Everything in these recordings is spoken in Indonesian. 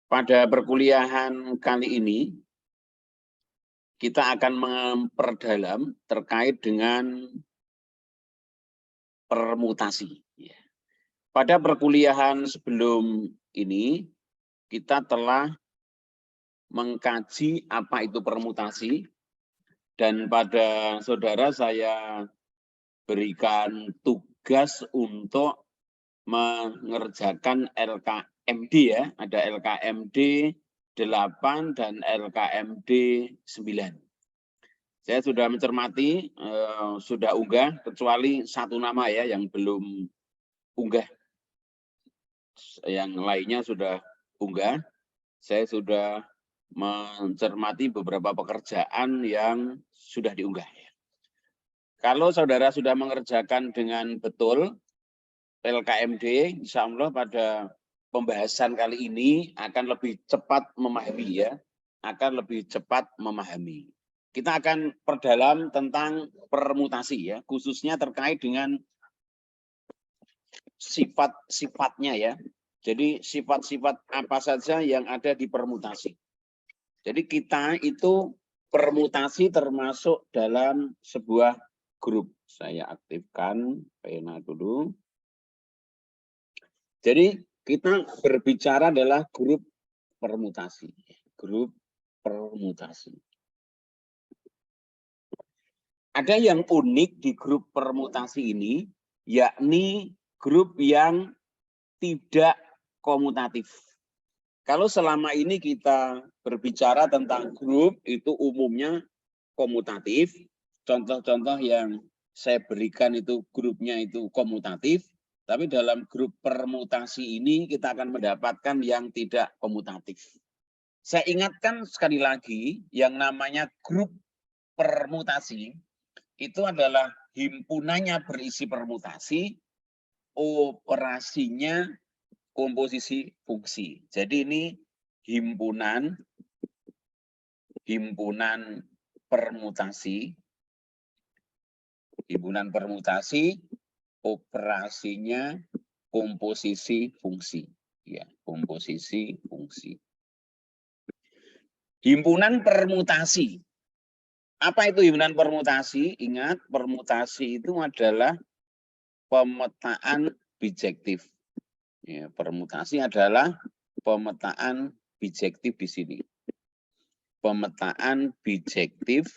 Pada perkuliahan kali ini, kita akan memperdalam terkait dengan permutasi. Pada perkuliahan sebelum ini, kita telah mengkaji apa itu permutasi, dan pada saudara saya berikan tugas untuk mengerjakan LKMD ya, ada LKMD 8 dan LKMD 9. Saya sudah mencermati, sudah unggah, kecuali satu nama ya yang belum unggah. Yang lainnya sudah unggah. Saya sudah mencermati beberapa pekerjaan yang sudah diunggah. Kalau saudara sudah mengerjakan dengan betul LKMD, insya Allah pada pembahasan kali ini akan lebih cepat memahami ya, akan lebih cepat memahami. Kita akan perdalam tentang permutasi ya, khususnya terkait dengan sifat-sifatnya ya. Jadi sifat-sifat apa saja yang ada di permutasi. Jadi kita itu permutasi termasuk dalam sebuah grup. Saya aktifkan pena dulu. Jadi kita berbicara adalah grup permutasi. Grup permutasi. Ada yang unik di grup permutasi ini, yakni grup yang tidak komutatif. Kalau selama ini kita berbicara tentang grup, itu umumnya komutatif. Contoh-contoh yang saya berikan itu grupnya itu komutatif. Tapi dalam grup permutasi ini kita akan mendapatkan yang tidak komutatif. Saya ingatkan sekali lagi, yang namanya grup permutasi itu adalah himpunannya berisi permutasi, operasinya komposisi fungsi. Jadi ini himpunan permutasi, operasinya komposisi fungsi. Ya, komposisi fungsi. Himpunan permutasi. Apa itu himpunan permutasi? Ingat, permutasi itu adalah pemetaan bijektif. Ya, permutasi adalah pemetaan bijektif di sini. Pemetaan bijektif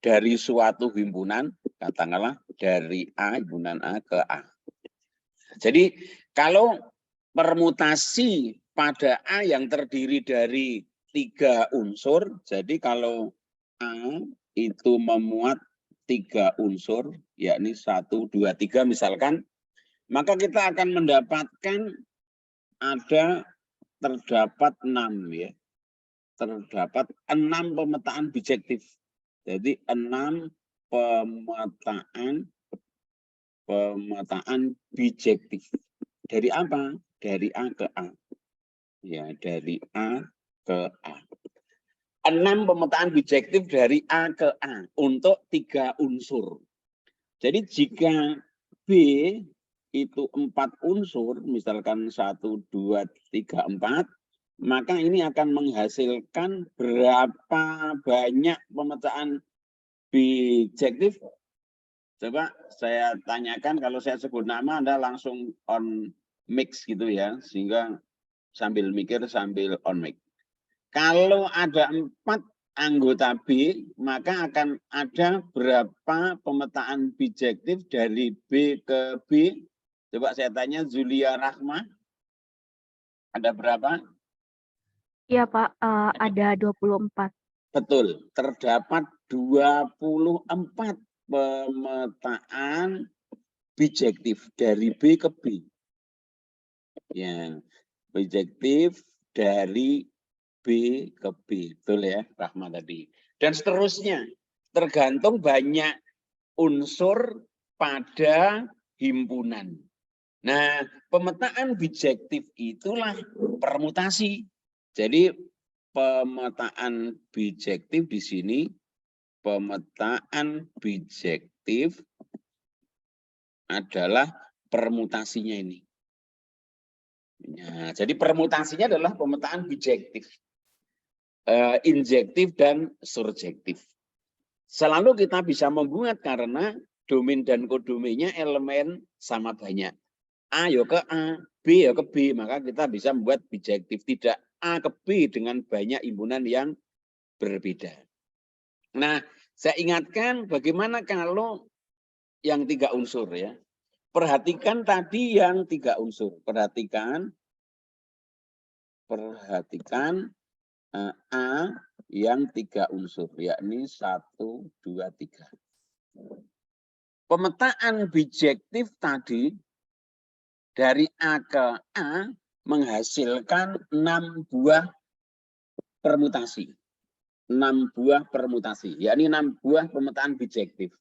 dari suatu himpunan, katakanlah dari A, himpunan A ke A. Jadi kalau permutasi pada A yang terdiri dari 3 unsur, jadi kalau A itu memuat 3 unsur, yakni 1, 2, 3 misalkan, maka kita akan mendapatkan terdapat 6 ya. Terdapat 6 pemetaan bijektif. Jadi 6 pemetaan bijektif. Dari apa? Dari A ke A. Ya, dari A ke A. 6 pemetaan bijektif dari A ke A untuk 3 unsur. Jadi jika B itu 4 unsur, misalkan 1, 2, 3, 4, maka ini akan menghasilkan berapa banyak pemetaan bijektif? Coba saya tanyakan, kalau saya sebut nama Anda langsung on mix gitu ya, sehingga sambil mikir sambil on mic. Kalau ada 4 anggota B, maka akan ada berapa pemetaan bijektif dari B ke B? Coba saya tanya Zulia Rahma. Ada berapa? Iya Pak, ada 24. Betul, terdapat 24 pemetaan bijektif dari B ke B. Ya, bijektif dari B ke B, betul ya, Rahma tadi. Dan seterusnya, tergantung banyak unsur pada himpunan. Nah, pemetaan bijektif itulah permutasi. Jadi pemetaan bijektif di sini, pemetaan bijektif adalah permutasinya ini. Nah, jadi permutasinya adalah pemetaan bijektif, injektif, dan surjektif. Selalu kita bisa membuat karena domain dan kodomainnya elemen sama banyak. A ya ke A, B ya ke B, maka kita bisa membuat bijektif. Tidak A ke B dengan banyak himpunan yang berbeda. Nah, saya ingatkan bagaimana kalau yang 3 unsur ya. Perhatikan tadi yang 3 unsur. Perhatikan A yang 3 unsur, yakni 1, 2, 3. Pemetaan bijektif tadi dari A ke A menghasilkan 6 buah permutasi. 6 buah permutasi, yakni 6 buah pemetaan bijektif.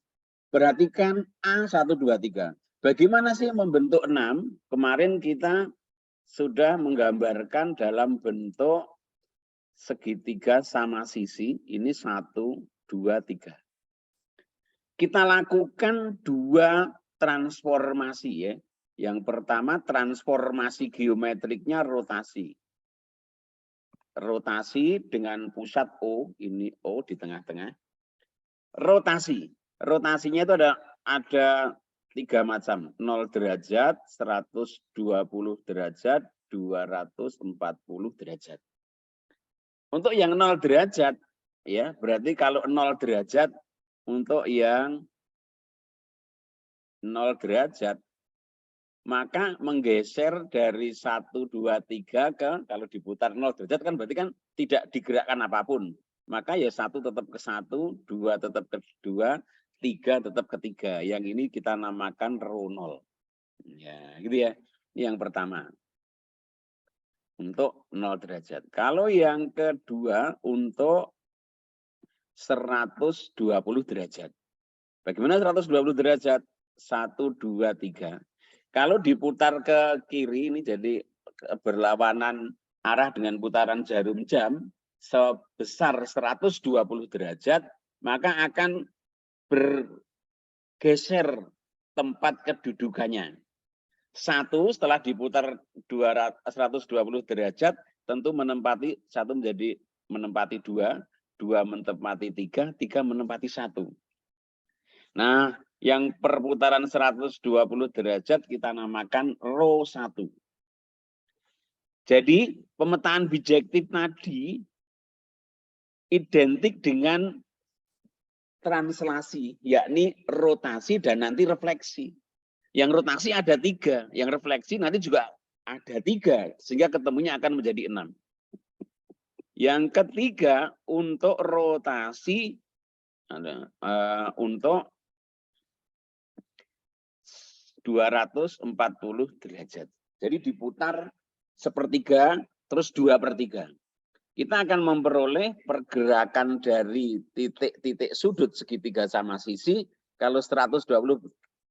Perhatikan A 1, 2, 3. Bagaimana sih membentuk 6? Kemarin kita sudah menggambarkan dalam bentuk segitiga sama sisi. Ini 1, 2, 3. Kita lakukan 2 transformasi ya. Yang pertama transformasi geometriknya rotasi. Rotasi dengan pusat O, ini O di tengah-tengah. Rotasi. Rotasinya itu ada 3 macam. 0 derajat, 120 derajat, 240 derajat. Untuk yang 0 derajat, ya berarti kalau 0 derajat, untuk yang 0 derajat, maka menggeser dari 1, 2, 3 ke, kalau diputar 0 derajat kan berarti kan tidak digerakkan apapun. Maka ya 1 tetap ke 1, 2 tetap ke 2, 3 tetap ke 3. Yang ini kita namakan rho 0. Ya, gitu ya. Ini yang pertama. Untuk 0 derajat. Kalau yang kedua untuk 120 derajat. Bagaimana 120 derajat? 1, 2, 3. Kalau diputar ke kiri ini jadi berlawanan arah dengan putaran jarum jam sebesar 120 derajat, maka akan bergeser tempat kedudukannya. 1 setelah diputar 120 derajat tentu menempati 1 menjadi menempati 2, 2 menempati 3, 3 menempati 1. Nah, yang perputaran 120 derajat kita namakan rho 1. Jadi pemetaan bijektif tadi identik dengan translasi, yakni rotasi dan nanti refleksi. Yang rotasi ada 3, yang refleksi nanti juga ada 3, sehingga ketemunya akan menjadi 6. Yang ketiga untuk rotasi untuk 240 derajat. Jadi diputar sepertiga, terus 2/3. Kita akan memperoleh pergerakan dari titik-titik sudut segitiga sama sisi. Kalau 120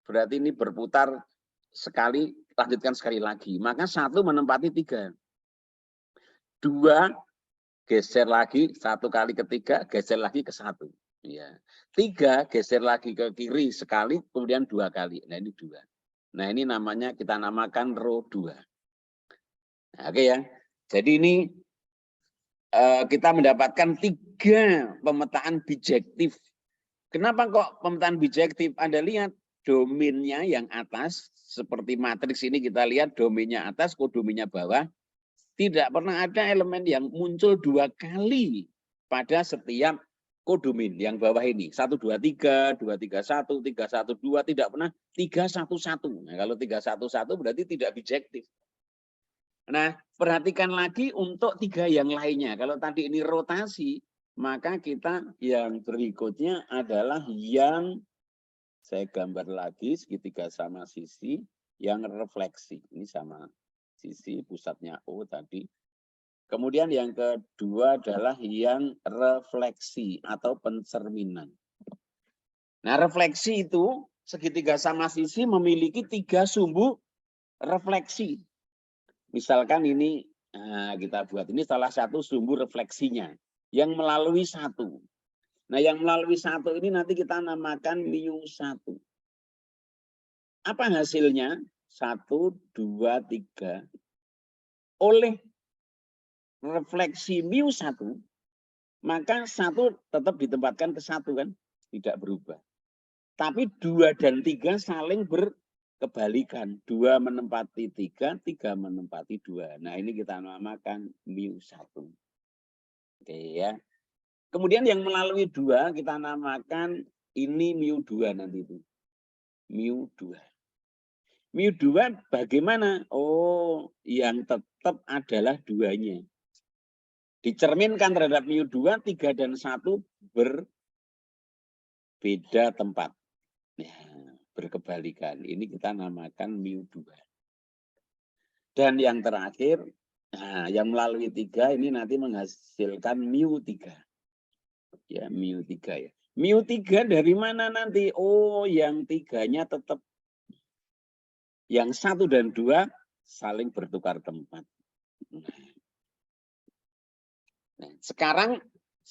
berarti ini berputar sekali, lanjutkan sekali lagi. Maka 1 menempati 3. 2 geser lagi, 1 kali ke 3, geser lagi ke 1. Ya. 3 geser lagi ke kiri sekali, kemudian 2 kali. Nah ini 2. Nah ini namanya kita namakan rho 2. Nah, oke ya. Jadi ini kita mendapatkan 3 pemetaan bijektif. Kenapa kok pemetaan bijektif? Anda lihat domainnya yang atas, seperti matriks ini kita lihat domainnya atas, kodomainnya bawah. Tidak pernah ada elemen yang muncul 2 kali pada setiap kodomain yang bawah ini. 1, 2, 3, 2, 3, 1, 3, 1, 2, tidak pernah 3, 1, 1. Nah, kalau 3, 1, 1 berarti tidak bijektif. Nah, perhatikan lagi untuk 3 yang lainnya. Kalau tadi ini rotasi, maka kita yang berikutnya adalah yang saya gambar lagi segitiga sama sisi yang refleksi. Ini sama sisi pusatnya O tadi. Kemudian yang kedua adalah yang refleksi atau pencerminan. Nah, refleksi itu segitiga sama sisi memiliki 3 sumbu refleksi. Misalkan ini kita buat ini salah satu sumbu refleksinya yang melalui 1. Nah, yang melalui 1 ini nanti kita namakan μ1. Apa hasilnya? 1, 2, 3. oleh refleksi mu1, maka 1 tetap ditempatkan ke 1 kan, tidak berubah. Tapi 2 dan 3 saling berkebalikan. 2 menempati 3, 3 menempati 2. Nah, ini kita namakan mu1. Oke ya. Kemudian yang melalui 2 kita namakan ini mu2 nanti itu. mu2. mu2 bagaimana? Oh, yang tetap adalah 2-nya. Dicerminkan terhadap mu2, 3 dan 1 berbeda tempat. Ya, berkebalikan. Ini kita namakan mu2. Dan yang terakhir, nah, yang melalui 3 ini nanti menghasilkan mu3. Ya, mu3 ya. mu3 dari mana nanti? Oh, yang 3-nya tetap. Yang 1 dan 2 saling bertukar tempat. Nah, sekarang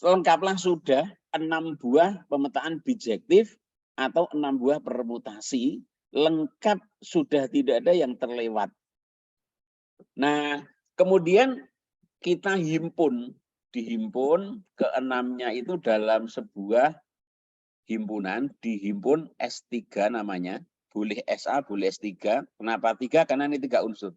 lengkaplah sudah 6 buah pemetaan bijektif atau 6 buah permutasi. Lengkap, sudah tidak ada yang terlewat. Nah, kemudian kita dihimpun ke-6-nya itu dalam sebuah himpunan, dihimpun S3 namanya, boleh SA, boleh S3. Kenapa 3? Karena ini 3 unsur.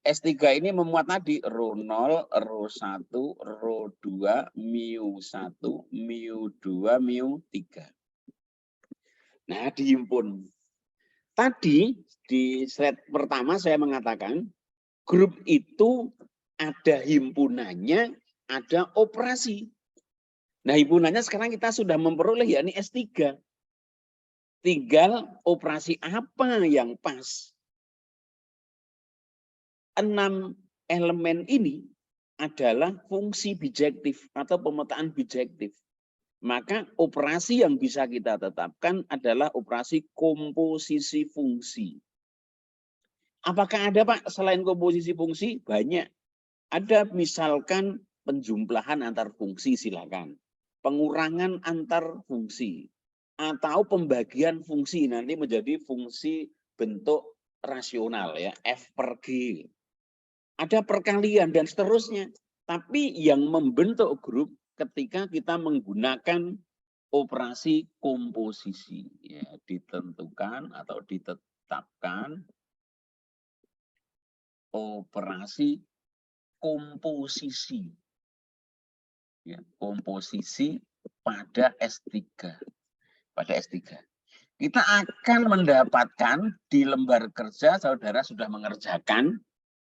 S3 ini memuat tadi ρ0, ρ1, ρ2, mu1, mu2, mu3. Nah, dihimpun. Tadi di slide pertama saya mengatakan grup itu ada himpunannya, ada operasi. Nah, himpunannya sekarang kita sudah memperoleh, yakni S3. Tinggal operasi apa yang pas. 6 elemen ini adalah fungsi bijektif atau pemetaan bijektif. Maka operasi yang bisa kita tetapkan adalah operasi komposisi fungsi. Apakah ada, Pak, selain komposisi fungsi? Banyak. Ada misalkan penjumlahan antar fungsi, silakan. Pengurangan antar fungsi. Atau pembagian fungsi, nanti menjadi fungsi bentuk rasional, ya, F per G. Ada perkalian dan seterusnya. Tapi yang membentuk grup ketika kita menggunakan operasi komposisi. Ya, ditentukan atau ditetapkan operasi komposisi. Ya, komposisi pada S3. Pada S3. Kita akan mendapatkan di lembar kerja, saudara sudah mengerjakan,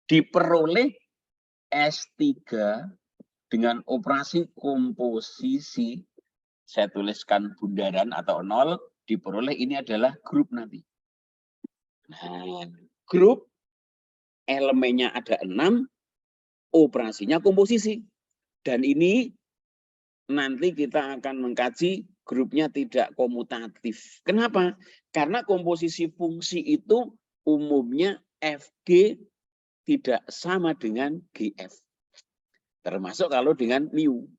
diperoleh S3 dengan operasi komposisi. Saya tuliskan bundaran atau 0, diperoleh ini adalah grup nanti. Nah, grup elemennya ada 6, operasinya komposisi. Dan ini nanti kita akan mengkaji grupnya tidak komutatif. Kenapa? Karena komposisi fungsi itu umumnya FG tidak sama dengan GF. Termasuk kalau dengan mu.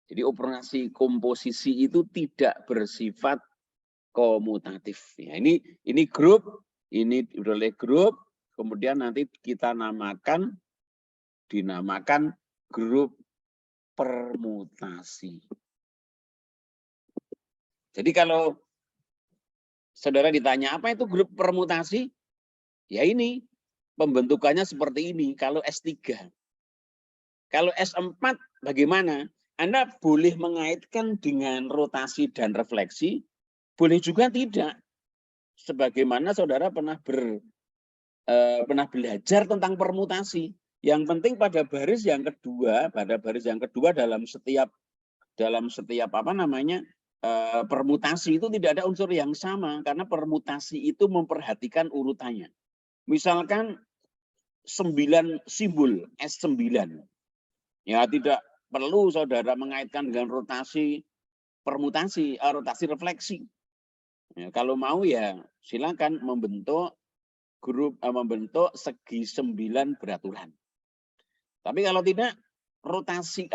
Jadi operasi komposisi itu tidak bersifat komutatif. Ya, ini grup, ini oleh grup, kemudian nanti kita dinamakan grup permutasi. Jadi kalau saudara ditanya apa itu grup permutasi, ya ini pembentukannya seperti ini. Kalau S3, kalau S4 bagaimana? Anda boleh mengaitkan dengan rotasi dan refleksi, boleh juga tidak. Sebagaimana saudara pernah belajar tentang permutasi. Yang penting pada baris yang kedua, dalam setiap permutasi itu tidak ada unsur yang sama, karena permutasi itu memperhatikan urutannya. Misalkan 9 simbol S9. Ya, tidak perlu saudara mengaitkan dengan rotasi permutasi, rotasi refleksi. Ya, kalau mau ya silakan membentuk grup, membentuk segi 9 beraturan. Tapi kalau tidak, rotasi,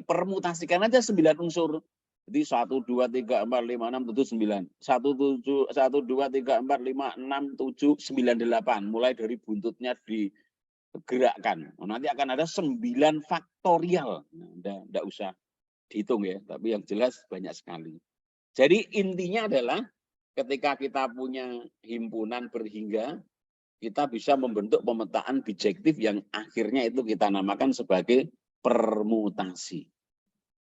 permutasikan aja 9 unsur. Jadi 1, 2, 3, 4, 5, 6, 7, 9. 1, 2, 3, 4, 5, 6, 7, 9, 8. Mulai dari buntutnya gerakkan. Nanti akan ada 9 faktorial. Nah, enggak usah dihitung ya, tapi yang jelas banyak sekali. Jadi intinya adalah ketika kita punya himpunan berhingga, kita bisa membentuk pemetaan bijektif yang akhirnya itu kita namakan sebagai permutasi.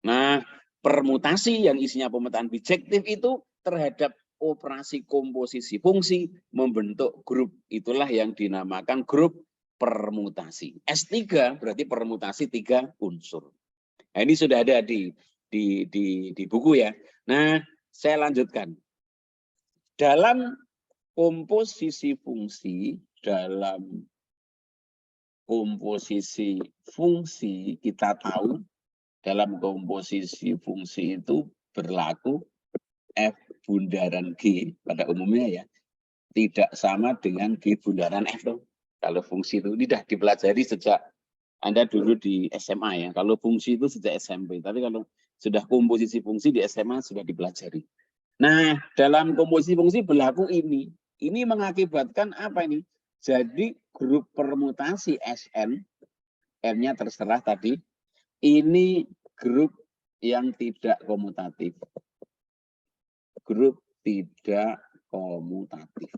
Nah, permutasi yang isinya pemetaan bijektif itu terhadap operasi komposisi fungsi membentuk grup. Itulah yang dinamakan grup permutasi. S3 berarti permutasi 3 unsur. Nah, ini sudah ada di buku ya. Nah, saya lanjutkan. Dalam komposisi fungsi, kita tahu dalam komposisi fungsi itu berlaku F bundaran G pada umumnya ya, tidak sama dengan G bundaran F tuh. Kalau fungsi itu tidak dipelajari sejak Anda dulu di SMA ya. Kalau fungsi itu sejak SMP, tapi kalau sudah komposisi fungsi di SMA sudah dipelajari. Nah, dalam komposisi fungsi berlaku ini. Ini mengakibatkan apa ini? Jadi grup permutasi Sn, N-nya terserah tadi, ini grup yang tidak komutatif. Grup tidak komutatif.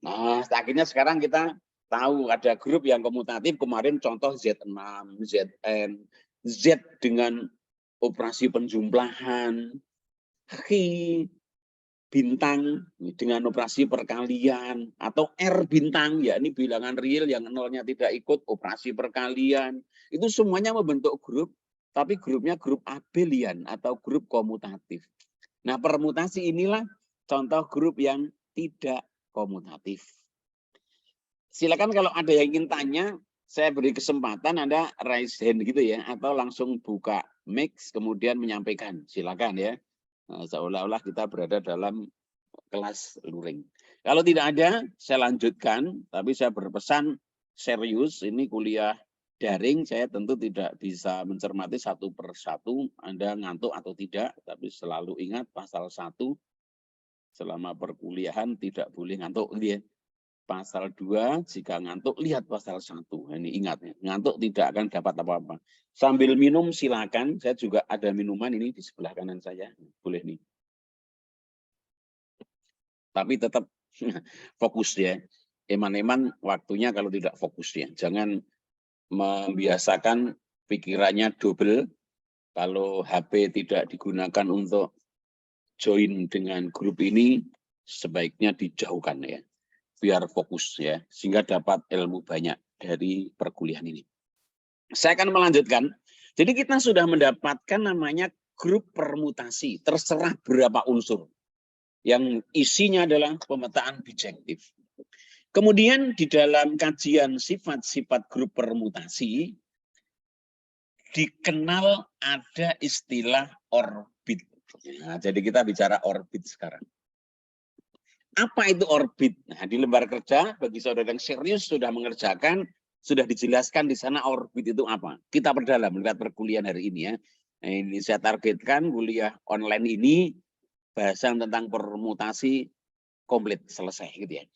Nah, akhirnya sekarang kita tahu ada grup yang komutatif. Kemarin contoh Z6, Zn, Z dengan operasi penjumlahan, Khi bintang dengan operasi perkalian, atau R bintang, ya ini bilangan real yang nolnya tidak ikut operasi perkalian. Itu semuanya membentuk grup, tapi grupnya grup abelian atau grup komutatif. Nah, permutasi inilah contoh grup yang tidak komutatif. Silakan kalau ada yang ingin tanya, saya beri kesempatan Anda raise hand gitu ya, atau langsung buka mic kemudian menyampaikan. Silakan ya. Nah, seolah-olah kita berada dalam kelas luring. Kalau tidak ada, saya lanjutkan. Tapi saya berpesan serius, ini kuliah daring. Saya tentu tidak bisa mencermati satu persatu Anda ngantuk atau tidak. Tapi selalu ingat pasal 1, selama perkuliahan tidak boleh ngantuk. Pasal 2, jika ngantuk lihat pasal 1. Ini ingat ya, ngantuk tidak akan dapat apa-apa. Sambil minum silakan, saya juga ada minuman ini di sebelah kanan saya. Boleh nih. Tapi tetap fokus ya. Eman-eman waktunya kalau tidak fokus ya. Jangan membiasakan pikirannya double. Kalau HP tidak digunakan untuk join dengan grup ini, sebaiknya dijauhkan ya. Biar fokus ya, sehingga dapat ilmu banyak dari perkuliahan ini. Saya akan melanjutkan. Jadi kita sudah mendapatkan namanya grup permutasi, terserah berapa unsur. Yang isinya adalah pemetaan bijektif. Kemudian di dalam kajian sifat-sifat grup permutasi, dikenal ada istilah orbit. Nah, jadi kita bicara orbit sekarang. Apa itu orbit? Nah, di lembar kerja, bagi saudara yang serius sudah mengerjakan, sudah dijelaskan di sana orbit itu apa. Kita perdalam melihat perkuliahan hari ini ya. Nah, ini saya targetkan kuliah online ini, bahasan tentang permutasi komplit, selesai gitu ya.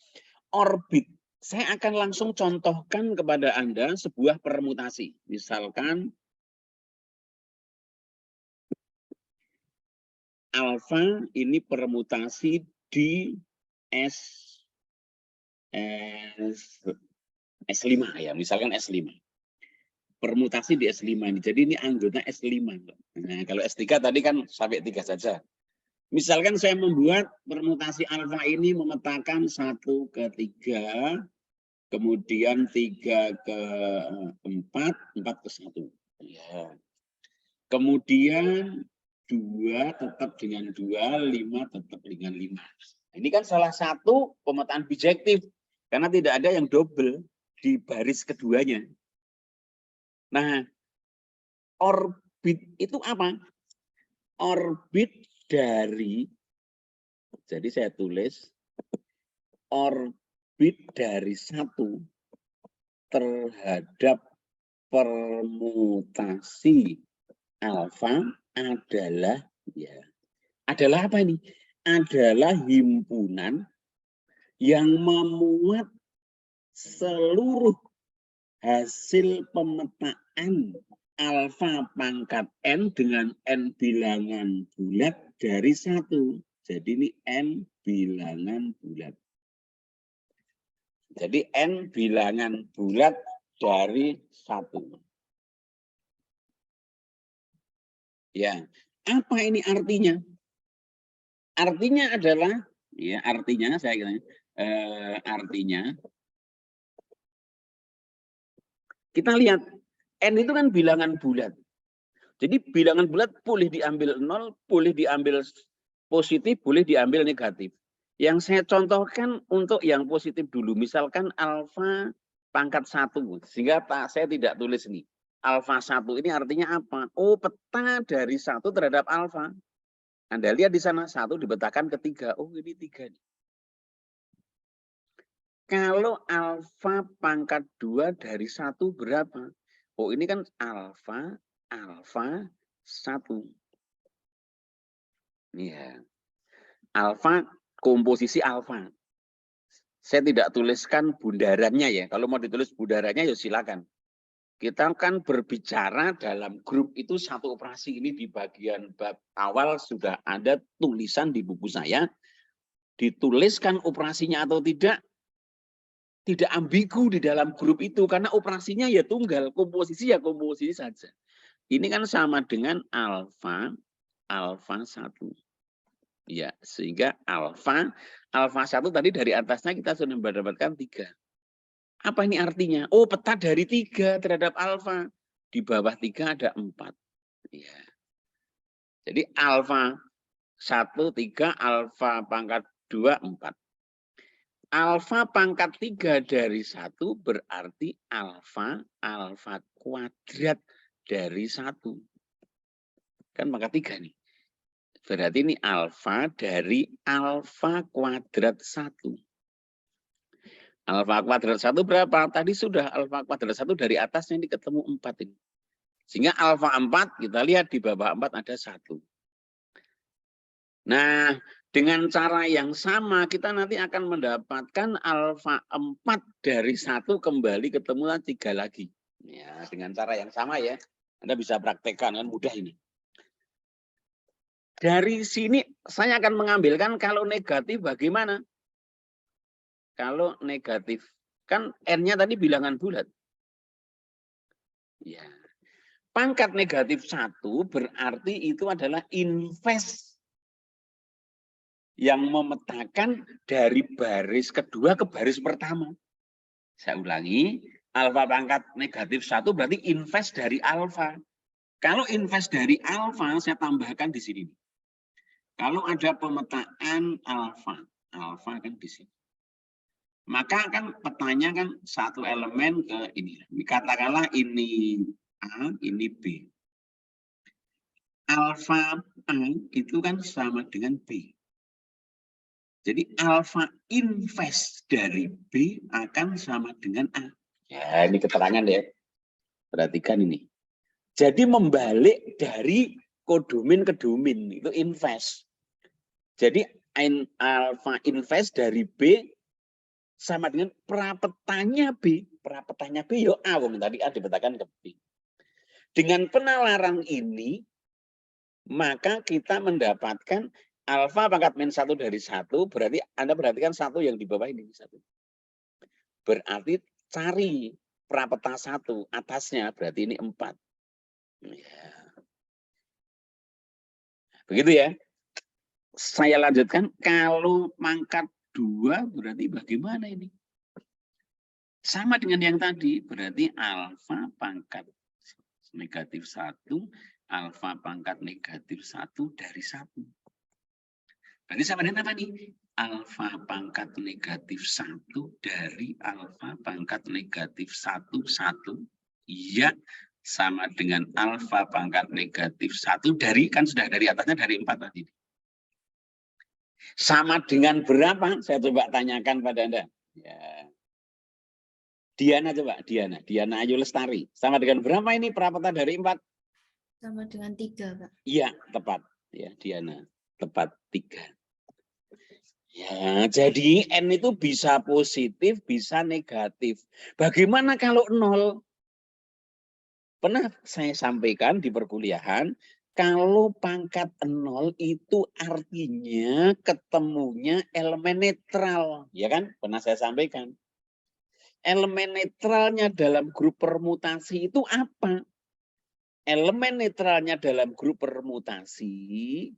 Orbit, saya akan langsung contohkan kepada Anda sebuah permutasi. Misalkan, alfa ini permutasi di S5 ya, misalkan S5. Permutasi di S5 ini. Jadi ini anggota S5. Nah, kalau S3 tadi kan sampai 3 saja. Misalkan saya membuat permutasi alfa ini memetakan 1 ke 3, kemudian 3 ke 4, 4 ke 1. Ya. Kemudian 2 tetap dengan 2, 5 tetap dengan 5. Ini kan salah satu pemetaan bijektif. Karena tidak ada yang double di baris keduanya. Nah, orbit itu apa? Orbit dari, jadi saya tulis, orbit dari 1 terhadap permutasi alfa adalah, ya, adalah apa ini? Adalah himpunan yang memuat seluruh hasil pemetaan alfa pangkat n dengan n bilangan bulat dari 1. Jadi ini n bilangan bulat. Jadi n bilangan bulat dari 1. Ya, apa ini artinya? Artinya adalah, ya artinya saya kira, artinya kita lihat n itu kan bilangan bulat. Jadi bilangan bulat boleh diambil 0, boleh diambil positif, boleh diambil negatif. Yang saya contohkan untuk yang positif dulu, misalkan alfa pangkat 1, sehingga saya tidak tulis ini. Alfa 1 ini artinya apa? Oh, peta dari 1 terhadap alfa. Anda lihat di sana 1 dipetakan ke 3. Oh, ini 3 nih. Kalau alfa pangkat 2 dari 1 berapa? Oh, ini kan alfa 1. Ya. Alfa, komposisi alfa. Saya tidak tuliskan bundarannya ya. Kalau mau ditulis bundarannya ya silakan. Kita kan berbicara dalam grup itu satu operasi. Ini di bagian bab awal sudah ada tulisan di buku saya. Dituliskan operasinya atau tidak ambigu di dalam grup itu. Karena operasinya ya tunggal, komposisi ya komposisi saja. Ini kan sama dengan alfa 1. Ya, sehingga alfa 1 tadi dari atasnya kita sudah mendapatkan 3. Apa ini artinya? Oh, peta dari 3 terhadap alfa. Di bawah 3 ada 4. Ya. Jadi alfa 1, 3, alfa pangkat 2, 4. Alfa pangkat 3 dari 1 berarti alfa kuadrat dari 1. Kan pangkat 3 nih. Berarti ini alfa dari alfa kuadrat 1. Alfa kuadrat 1 berapa? Tadi sudah alfa kuadrat 1 dari atasnya ini ketemu 4 ini. Sehingga alfa 4, kita lihat di bawah 4 ada 1. Nah, dengan cara yang sama kita nanti akan mendapatkan alfa 4 dari 1 kembali ketemu 3 lagi. Ya, dengan cara yang sama ya. Anda bisa praktekkan, kan mudah ini. Dari sini saya akan mengambilkan kalau negatif bagaimana? Kalau negatif, kan N-nya tadi bilangan bulat. Ya. Pangkat negatif 1 berarti itu adalah invers yang memetakan dari baris kedua ke baris pertama. Saya ulangi, alfa pangkat negatif 1 berarti invers dari alfa. Kalau invers dari alfa, saya tambahkan di sini. Kalau ada pemetaan alfa kan di sini. Maka kan petanya kan satu elemen ke ini. Katakanlah ini A, ini B. Alfa A itu kan sama dengan B. Jadi alfa invers dari B akan sama dengan A. Ya, ini keterangan ya. Perhatikan ini. Jadi membalik dari kodomin ke domin itu invers. Jadi alfa invers dari B sama dengan prapetanya B. Prapetanya B yo A, wong tadi A dipetakan ke B. Dengan penalaran ini, maka kita mendapatkan alfa pangkat min 1 dari 1, berarti Anda perhatikan 1 yang di bawah ini. 1. Berarti cari prapeta 1, atasnya berarti ini 4. Ya. Begitu ya. Saya lanjutkan, kalau pangkat 2 berarti bagaimana ini? Sama dengan yang tadi, berarti alfa pangkat negatif 1, alfa pangkat negatif 1 dari 1. Berarti sama dengan apa nih? Alfa pangkat negatif 1 dari alfa pangkat negatif 1, 1. Iya, sama dengan alfa pangkat negatif 1 dari, kan sudah dari atasnya dari 4 tadi. Sama dengan berapa? Saya coba tanyakan pada Anda. Ya. Diana coba, Diana Ayu Lestari. Sama dengan berapa ini prapeta dari 4? Sama dengan 3, Pak. Iya, tepat. Ya, Diana. Tepat 3. Ya, jadi N itu bisa positif, bisa negatif. Bagaimana kalau 0? Pernah saya sampaikan di perkuliahan, kalau pangkat 0 itu artinya ketemunya elemen netral. Ya kan? Pernah saya sampaikan. Elemen netralnya dalam grup permutasi itu apa? Elemen netralnya dalam grup permutasi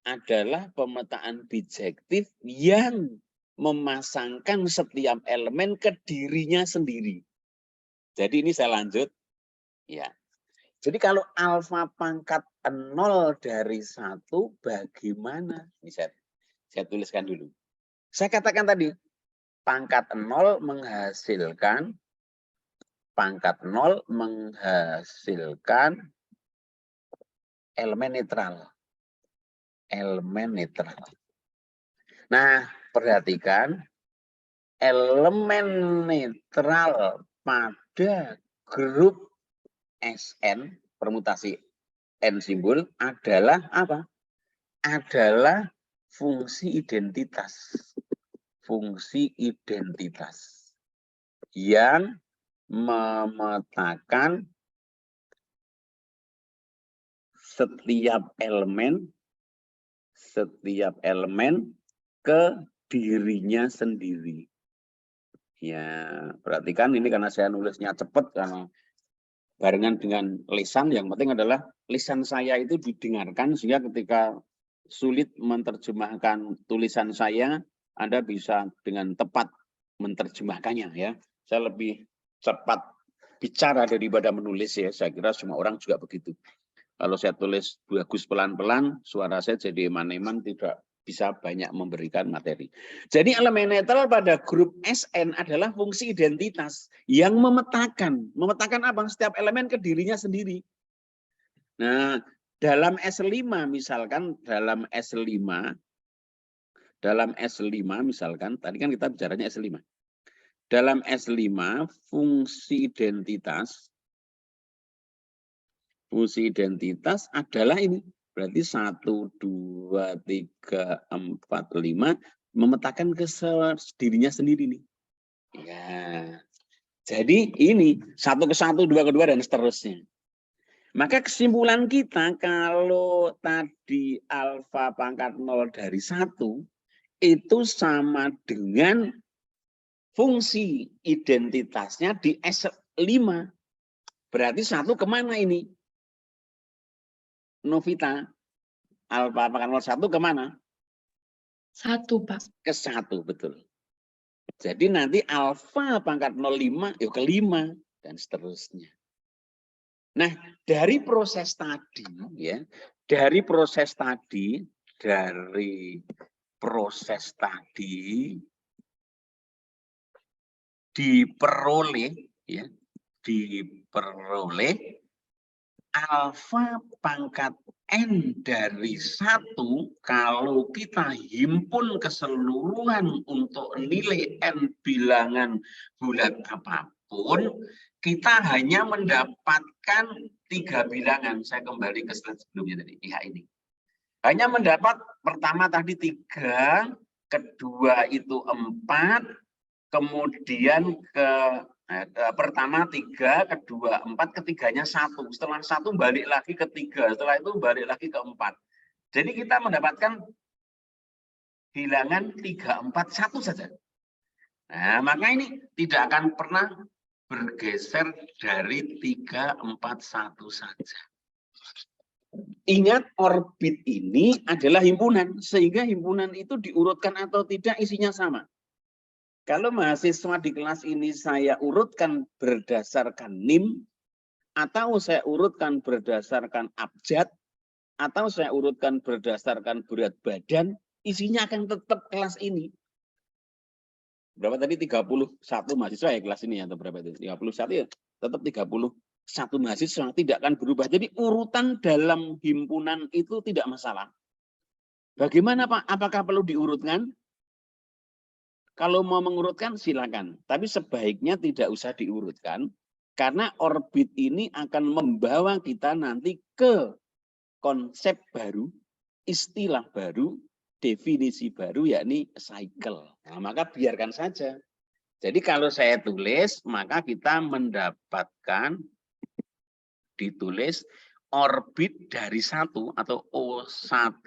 adalah pemetaan bijektif yang memasangkan setiap elemen ke dirinya sendiri. Jadi ini saya lanjut. Ya. Jadi kalau alfa pangkat 0 dari 1 bagaimana? Ini saya tuliskan dulu. Saya katakan tadi, pangkat 0 menghasilkan elemen netral. Elemen netral. Nah, perhatikan elemen netral pada grup SN, permutasi N simbol adalah apa? Adalah fungsi identitas. Fungsi identitas yang memetakan setiap elemen ke dirinya sendiri. Ya, perhatikan ini karena saya nulisnya cepat karena barengan dengan lisan, yang penting adalah lisan saya itu didengarkan sehingga ketika sulit menerjemahkan tulisan saya, Anda bisa dengan tepat menerjemahkannya ya. Saya lebih cepat bicara daripada menulis ya. Saya kira semua orang juga begitu. Kalau saya tulis bagus pelan-pelan, suara saya jadi eman-eman, tidak bisa banyak memberikan materi. Jadi elemen netral pada grup SN adalah fungsi identitas yang memetakan apa? Setiap elemen ke dirinya sendiri. Nah, dalam S5 misalkan, dalam S5 misalkan, tadi kan kita bicaranya S5. Dalam S5 fungsi identitas adalah ini. Berarti 1, 2, 3, 4, 5 memetakan ke dirinya sendiri nih. Ya. Jadi ini 1 ke 1, 2 ke 2 dan seterusnya. Maka kesimpulan kita kalau tadi alfa pangkat 0 dari 1 itu sama dengan fungsi identitasnya di S5. Berarti 1 kemana ini? Novita, alfa pangkat 0 1 kemana? 1, Pak. Ke 1, betul. Jadi nanti alfa pangkat 05 yuk ke 5 dan seterusnya. Nah, dari proses tadi ya, dari proses tadi diperoleh alfa pangkat N dari 1 kalau kita himpun keseluruhan untuk nilai N bilangan bulat apapun, kita hanya mendapatkan 3 bilangan. Saya kembali ke slide sebelumnya tadi, ini. Hanya mendapat pertama tadi 3, kedua itu 4, kemudian pertama 3, kedua 4, ketiganya 1. Setelah 1 balik lagi ke 3, setelah itu balik lagi ke 4. Jadi kita mendapatkan bilangan 3, 4, 1 saja. Nah, maka ini tidak akan pernah bergeser dari 3, 4, 1 saja. Ingat, orbit ini adalah himpunan, sehingga himpunan itu diurutkan atau tidak isinya sama. Kalau mahasiswa di kelas ini saya urutkan berdasarkan NIM, atau saya urutkan berdasarkan abjad, atau saya urutkan berdasarkan berat badan, isinya akan tetap kelas ini. Berapa tadi? 31 mahasiswa ya kelas ini, atau berapa itu? 31 ya, tetap 31 mahasiswa, tidak akan berubah. Jadi urutan dalam himpunan itu tidak masalah. Bagaimana Pak? Apakah perlu diurutkan? Kalau mau mengurutkan silakan, tapi sebaiknya tidak usah diurutkan karena orbit ini akan membawa kita nanti ke konsep baru, istilah baru definisi baru yakni cycle. Nah, maka biarkan saja. Jadi kalau saya tulis, maka kita mendapatkan ditulis orbit dari 1 atau O1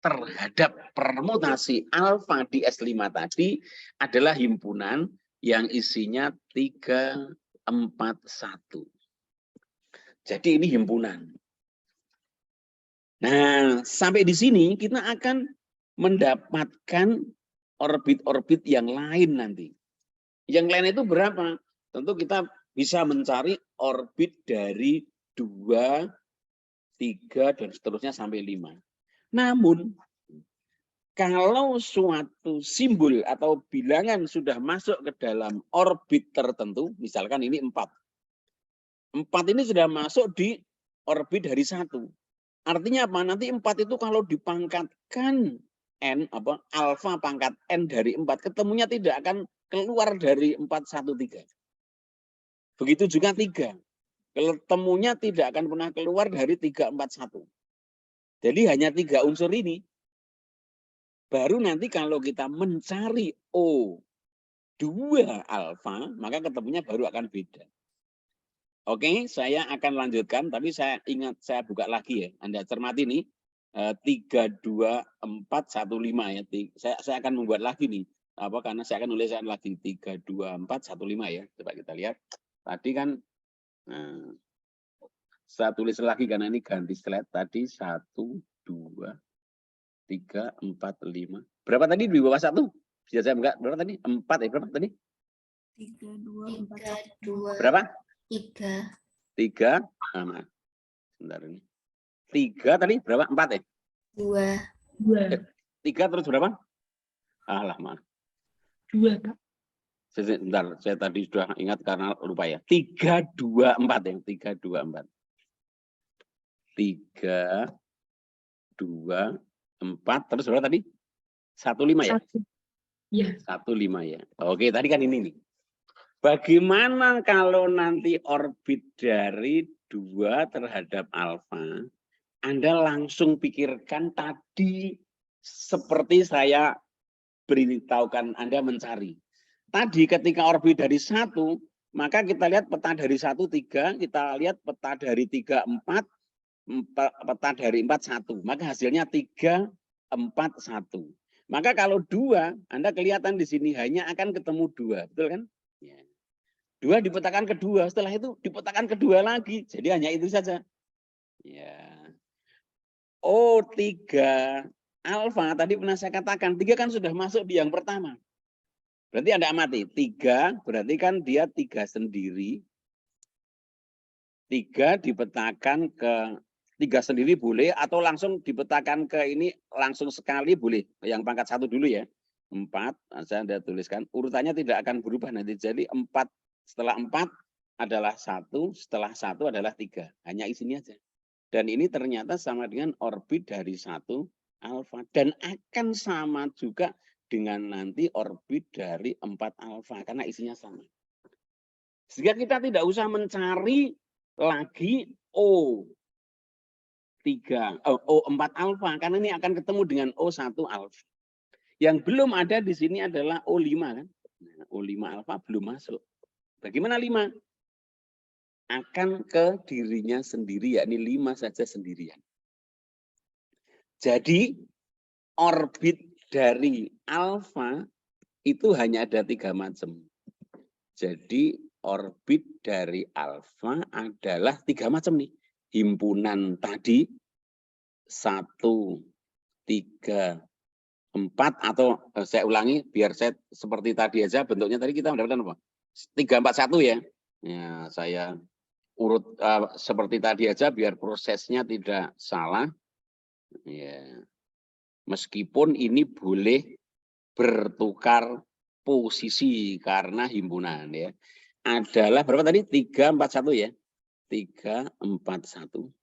terhadap permutasi alfa di S5 tadi adalah himpunan yang isinya 3, 4, 1. Jadi ini himpunan. Nah, sampai di sini kita akan mendapatkan orbit-orbit yang lain nanti. Yang lain itu berapa? Tentu kita bisa mencari orbit dari 2, 3, dan seterusnya sampai 5. Namun, kalau suatu simbol atau bilangan sudah masuk ke dalam orbit tertentu, misalkan ini 4. 4 ini sudah masuk di orbit dari 1. Artinya apa? Nanti 4 itu kalau dipangkatkan N, alfa pangkat N dari 4, ketemunya tidak akan keluar dari 4, 1, 3. Begitu juga 3. Ketemunya tidak akan pernah keluar dari 3, 4, 1. Jadi hanya 3 unsur ini. Baru nanti kalau kita mencari O2 alfa, maka ketemunya baru akan beda. Oke, saya akan lanjutkan, tapi saya ingat, saya buka lagi ya. Anda cermati nih, 3, 2, 4, 1, 5 ya. Saya akan membuat lagi nih. Karena saya akan nuliskan lagi 3, 2, 4, 1, 5 ya. Coba kita lihat. Tadi kan saya tulis lagi karena ini ganti slide. Tadi 1, 2, 3, 4, 5. Berapa tadi di bawah 1? Bisa saya enggak? Berapa tadi? 4 ya? Berapa tadi? 3, 2, 4, 2. Berapa? 3. 3. Nah, sebentar ini. 3 tadi berapa? 4 ya? 2. 3 terus berapa? Alah, maaf. 2, Pak. Sebentar, saya tadi sudah ingat karena lupa ya. 3, 2, 4 ya. 3, 2, 4. 3, 2, 4. Terus berapa tadi? 1, 5 ya? 1. Ya. 1, 5 ya. Oke, tadi kan ini nih. Bagaimana kalau nanti orbit dari 2 terhadap alfa, Anda langsung pikirkan tadi seperti saya beritahukan Anda mencari. Tadi ketika orbit dari 1, maka kita lihat peta dari 1, 3, kita lihat peta dari 3, 4, peta dari 4, 1. Maka hasilnya 3, 4, 1. Maka kalau 2, Anda kelihatan di sini hanya akan ketemu 2, betul kan? Ya. 2 dipetakan kedua, setelah itu dipetakan kedua lagi. Jadi hanya itu saja. Ya. O3 alfa tadi pernah saya katakan, 3 kan sudah masuk di yang pertama. Berarti Anda amati, 3 berarti kan dia 3 sendiri. 3 dipetakan ke 3 sendiri boleh, atau langsung dipetakan ke ini langsung sekali boleh. Yang pangkat 1 dulu ya. 4, saya Anda tuliskan. Urutannya tidak akan berubah nanti. Jadi 4. Setelah 4 adalah 1, setelah 1 adalah 3. Hanya isinya aja. Dan ini ternyata sama dengan orbit dari 1 alfa. Dan akan sama juga dengan nanti orbit dari 4 alfa. Karena isinya sama. Sehingga kita tidak usah mencari lagi O4 alfa. Karena ini akan ketemu dengan O1 alfa. Yang belum ada di sini adalah O5 kan. Nah, O5 alfa belum masuk. Bagaimana 5? Akan ke dirinya sendiri, yakni 5 saja sendirian. Jadi orbit dari alfa itu hanya ada 3 macam. Jadi orbit dari alfa adalah 3 macam nih. Himpunan tadi 1, 3, 4, atau saya ulangi biar saya seperti tadi aja bentuknya. Tadi kita mendapatkan apa? 3, 4, 1 ya. Ya, saya urut seperti tadi aja biar prosesnya tidak salah. Ya. Meskipun ini boleh bertukar posisi karena himpunan ya. Adalah berapa tadi? 3, 4, 1 ya. 3, 4, 1.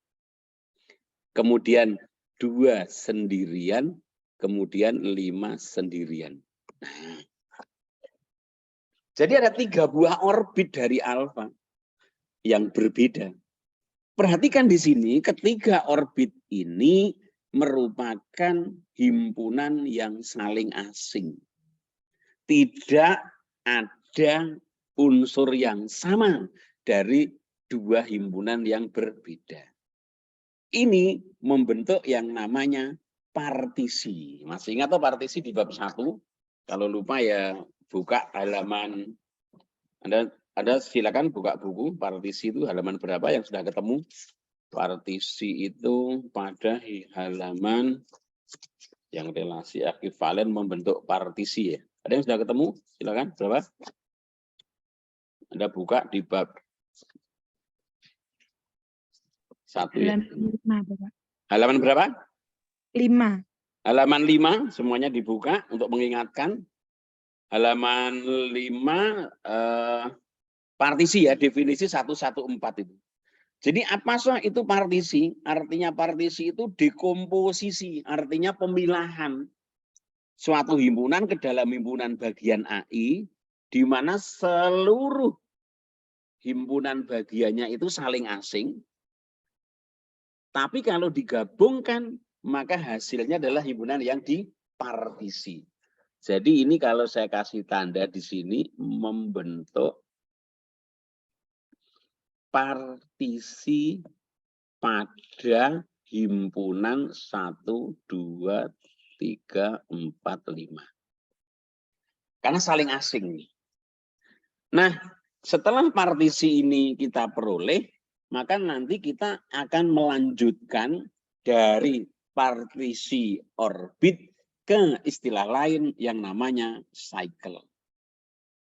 Kemudian 2 sendirian, kemudian 5 sendirian. Nah. Jadi ada 3 buah orbit dari alfa yang berbeda. Perhatikan di sini ketiga orbit ini merupakan himpunan yang saling asing. Tidak ada unsur yang sama dari dua himpunan yang berbeda. Ini membentuk yang namanya partisi. Masih ingat atau partisi di bab 1? Kalau lupa ya buka halaman. Anda silakan buka buku partisi itu halaman berapa yang sudah ketemu. Partisi itu pada halaman yang relasi ekivalen membentuk partisi ya. Ada yang sudah ketemu? Silakan, berapa? Anda buka di bab 1 ya. Halaman berapa? 5. Halaman 5 semuanya dibuka untuk mengingatkan. Halaman 5 partisi ya, definisi 114 itu. Jadi apa sih itu partisi? Artinya partisi itu dekomposisi, artinya pemilahan suatu himpunan ke dalam himpunan bagian AI, di mana seluruh himpunan bagiannya itu saling asing. Tapi kalau digabungkan, maka hasilnya adalah himpunan yang dipartisi. Jadi ini kalau saya kasih tanda di sini membentuk partisi pada himpunan 1, 2, 3, 4, 5. Karena saling asing. Nah, setelah partisi ini kita peroleh, maka nanti kita akan melanjutkan dari partisi orbit ke istilah lain yang namanya cycle.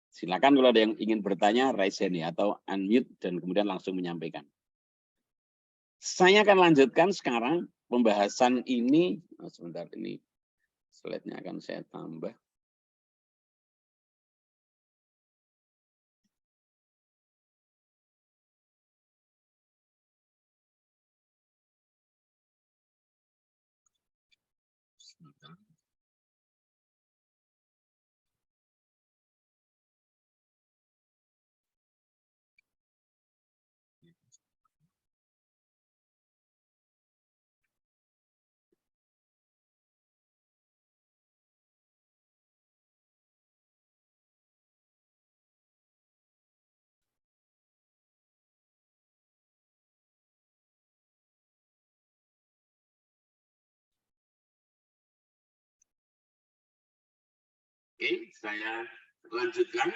Silakan kalau ada yang ingin bertanya, raise hand ya, atau unmute dan kemudian langsung menyampaikan. Saya akan lanjutkan sekarang pembahasan ini. Sebentar, ini slide-nya akan saya tambah. Oke, saya lanjutkan.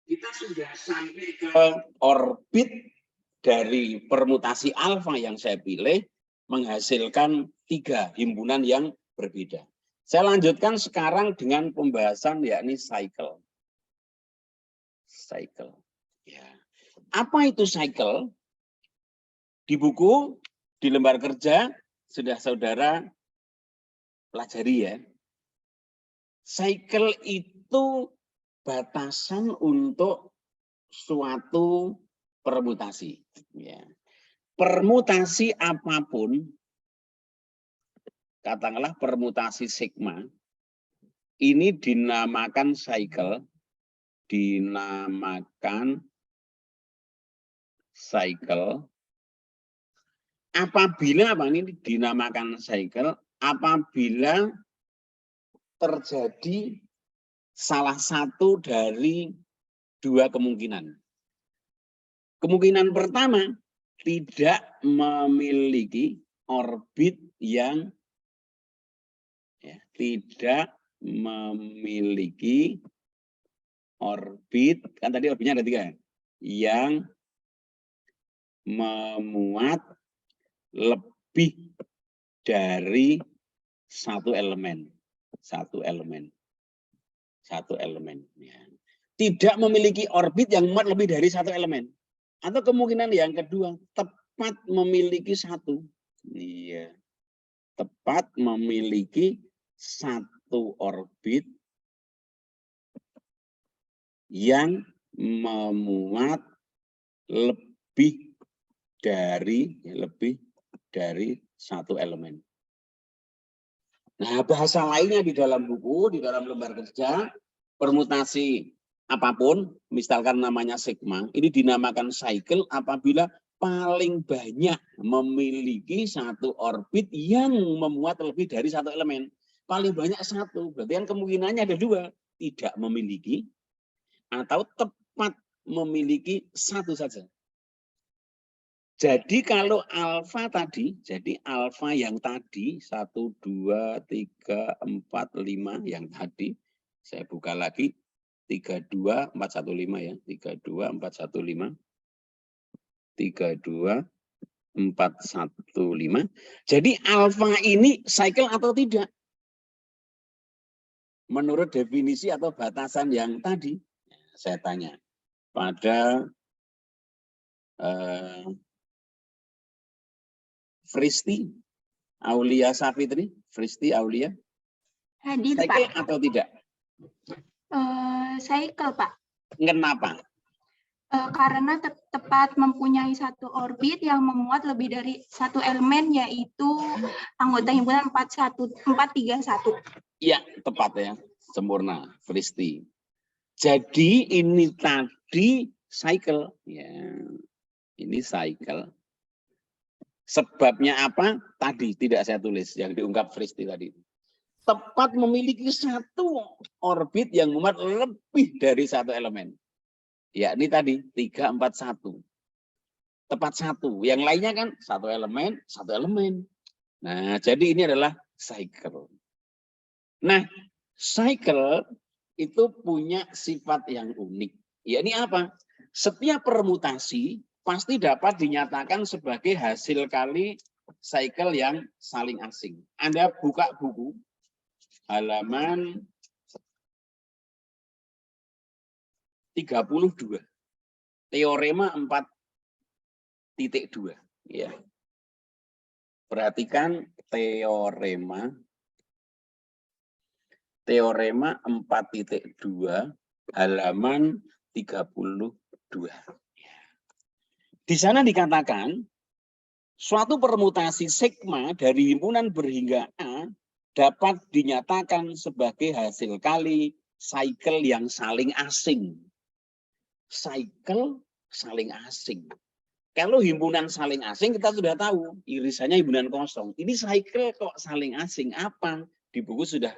Kita sudah sampai ke orbit dari permutasi alfa yang saya pilih, menghasilkan 3 himpunan yang berbeda. Saya lanjutkan sekarang dengan pembahasan yakni cycle. Cycle. Ya. Apa itu cycle? Di buku, di lembar kerja, sudah saudara pelajari ya. Cycle itu batasan untuk suatu permutasi. Ya. Permutasi apapun, katakanlah permutasi sigma, ini dinamakan cycle, apabila apa ini dinamakan cycle, apabila terjadi salah satu dari 2 kemungkinan. Kemungkinan pertama, tidak memiliki orbit yang tidak memiliki orbit, kan tadi orbitnya ada 3, yang memuat lebih dari satu elemen. Ya. Tidak memiliki orbit yang muat lebih dari 1 elemen. Atau kemungkinan yang kedua, tepat memiliki 1. Iya. Tepat memiliki 1 orbit yang memuat lebih dari 1 elemen. Nah, bahasa lainnya di dalam buku, di dalam lembar kerja, permutasi apapun, misalkan namanya sigma, ini dinamakan cycle apabila paling banyak memiliki satu orbit yang memuat lebih dari satu elemen. Paling banyak satu, berarti kan kemungkinannya ada dua. Tidak memiliki atau tepat memiliki satu saja. Jadi kalau alfa tadi, jadi alfa yang tadi 1, 2, 3, 4, 5 yang tadi, saya buka lagi 32, 415 ya, 32, 415, 32, 415. Jadi alfa ini cycle atau tidak? Menurut definisi atau batasan yang tadi, saya tanya pada Fristi Aulia Safitri, Fristi Aulia, Hadir, cycle Pak. atau tidak? Cycle, Pak. Kenapa? Karena tepat mempunyai satu orbit yang memuat lebih dari satu elemen, yaitu anggota himpunan 431. Iya, tepat ya, sempurna, Fristi. Jadi ini tadi cycle, ya, ini cycle. Sebabnya apa? Tadi tidak saya tulis, yang diungkap Fristi tadi. Tepat memiliki satu orbit yang memuat lebih dari satu elemen. Yakni tadi 3, 4, 1. Tepat satu. Yang lainnya kan satu elemen, satu elemen. Nah, jadi ini adalah cycle. Nah, cycle itu punya sifat yang unik. Yakni apa? Setiap permutasi pasti dapat dinyatakan sebagai hasil kali cycle yang saling asing. Anda buka buku halaman 32. Teorema 4.2. Ya. Perhatikan teorema 4.2 halaman 32. Di sana dikatakan suatu permutasi sigma dari himpunan berhingga A dapat dinyatakan sebagai hasil kali cycle yang saling asing. Cycle saling asing. Kalau himpunan saling asing kita sudah tahu irisannya himpunan kosong. Ini cycle kok saling asing apa? Di buku sudah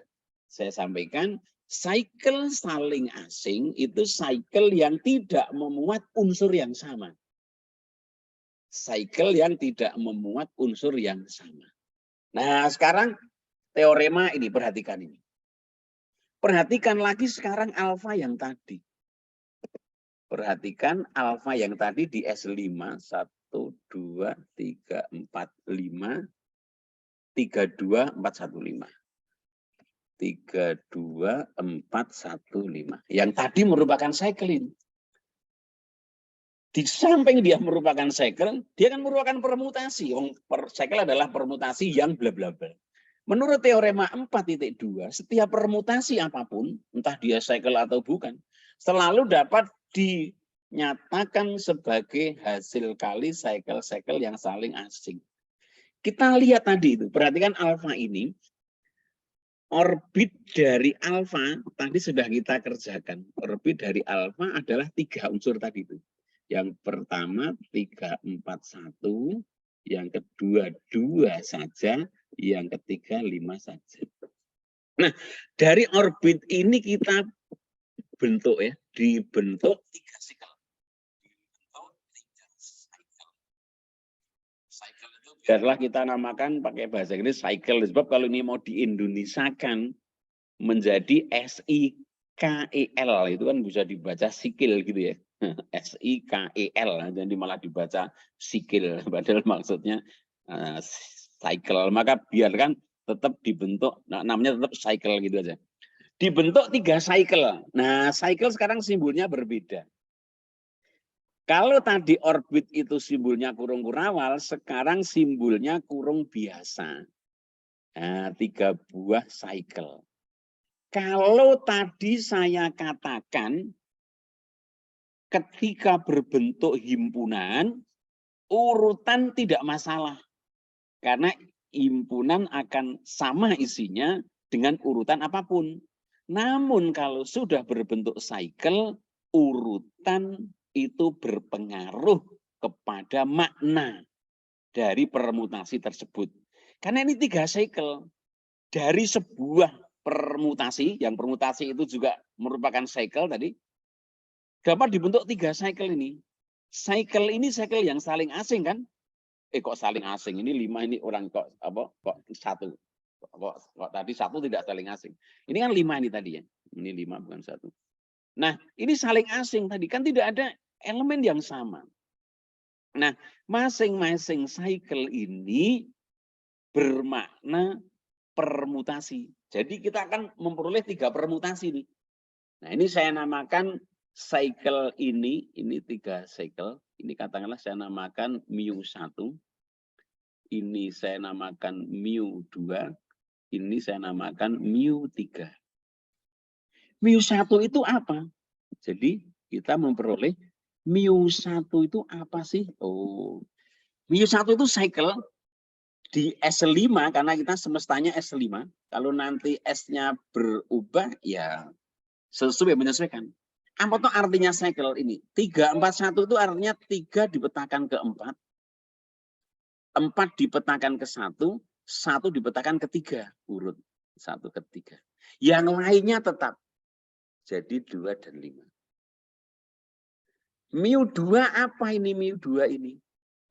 saya sampaikan, cycle saling asing itu cycle yang tidak memuat unsur yang sama. Cycle yang tidak memuat unsur yang sama. Nah, sekarang teorema ini, perhatikan ini. Perhatikan lagi sekarang alfa yang tadi. Perhatikan alfa yang tadi di S5, 1, 2, 3, 4, 5, 32, 415. 32, 415. Yang tadi merupakan cycle ini. Di samping dia merupakan cycle, dia kan merupakan permutasi. Cycle adalah permutasi yang bla bla bla. Menurut teorema 4.2, setiap permutasi apapun, entah dia cycle atau bukan, selalu dapat dinyatakan sebagai hasil kali cycle-cycle yang saling asing. Kita lihat tadi itu, perhatikan alfa ini, orbit dari alfa tadi sudah kita kerjakan. Orbit dari alfa adalah 3 unsur tadi itu. Yang pertama 3, 4, 1, yang kedua 2 saja, yang ketiga 5 saja. Nah, dari orbit ini kita bentuk ya, dibentuk 3 cycle. Cycle itu biarlah kita namakan pakai bahasa Inggris cycle, sebab kalau ini mau diindonesiakan menjadi SIKEL itu kan bisa dibaca sikil gitu ya. SIKEL, jadi malah dibaca sikil, padahal maksudnya cycle. Maka biarkan tetap dibentuk, namanya tetap cycle gitu aja. Dibentuk 3 cycle. Nah, cycle sekarang simbolnya berbeda. Kalau tadi orbit itu simbolnya kurung kurawal, sekarang simbolnya kurung biasa. Nah, 3 buah cycle. Kalau tadi saya katakan ketika berbentuk himpunan, urutan tidak masalah. Karena himpunan akan sama isinya dengan urutan apapun. Namun kalau sudah berbentuk cycle, urutan itu berpengaruh kepada makna dari permutasi tersebut. Karena ini 3 cycle dari sebuah permutasi, yang permutasi itu juga merupakan cycle tadi, dapat dibentuk 3 cycle ini. Cycle ini cycle yang saling asing kan? Kok saling asing? Ini 5, ini orang kok 1. Kok tadi 1 tidak saling asing. Ini kan 5 ini tadi ya. Ini 5 bukan 1. Nah, ini saling asing tadi kan tidak ada elemen yang sama. Nah, masing-masing cycle ini bermakna permutasi. Jadi kita akan memperoleh 3 permutasi nih. Nah, ini saya namakan cycle ini 3 cycle. Ini katakanlah saya namakan mu1. Ini saya namakan mu2. Ini saya namakan mu3. Mu1 itu apa? Jadi kita memperoleh mu1 itu apa sih? Oh, mu1 itu cycle di S5 karena kita semestanya S5. Kalau nanti S-nya berubah ya sesuai menyesuaikan. Apa tuh artinya cycle ini? 3, 4, 1 itu artinya 3 dipetakan ke 4. 4 dipetakan ke 1, 1 dipetakan ke 3. Urut 1 ke 3. Yang lainnya tetap. Jadi 2 dan 5. Mu2 apa ini mu2 ini?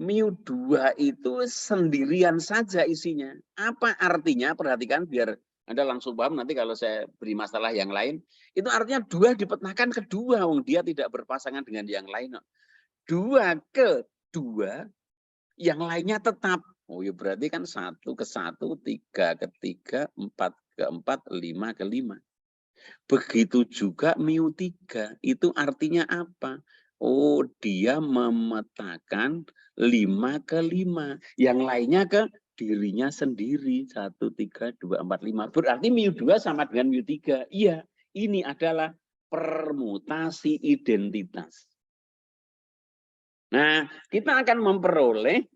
Mu2 itu sendirian saja isinya. Apa artinya? Perhatikan biar Anda langsung paham nanti kalau saya beri masalah yang lain. Itu artinya 2 dipetakan ke 2. Dia tidak berpasangan dengan yang lain. 2 ke 2, yang lainnya tetap. Oh ya berarti kan 1 ke 1, 3 ke 3, 4 ke 4, 5 ke 5. Begitu juga mu3. Itu artinya apa? Oh, dia memetakan 5 ke 5. Yang lainnya ke dirinya sendiri. 1, 3, 2, 4, 5. Berarti mu2 sama dengan mu3. Iya, ini adalah permutasi identitas. Nah, kita akan memperoleh,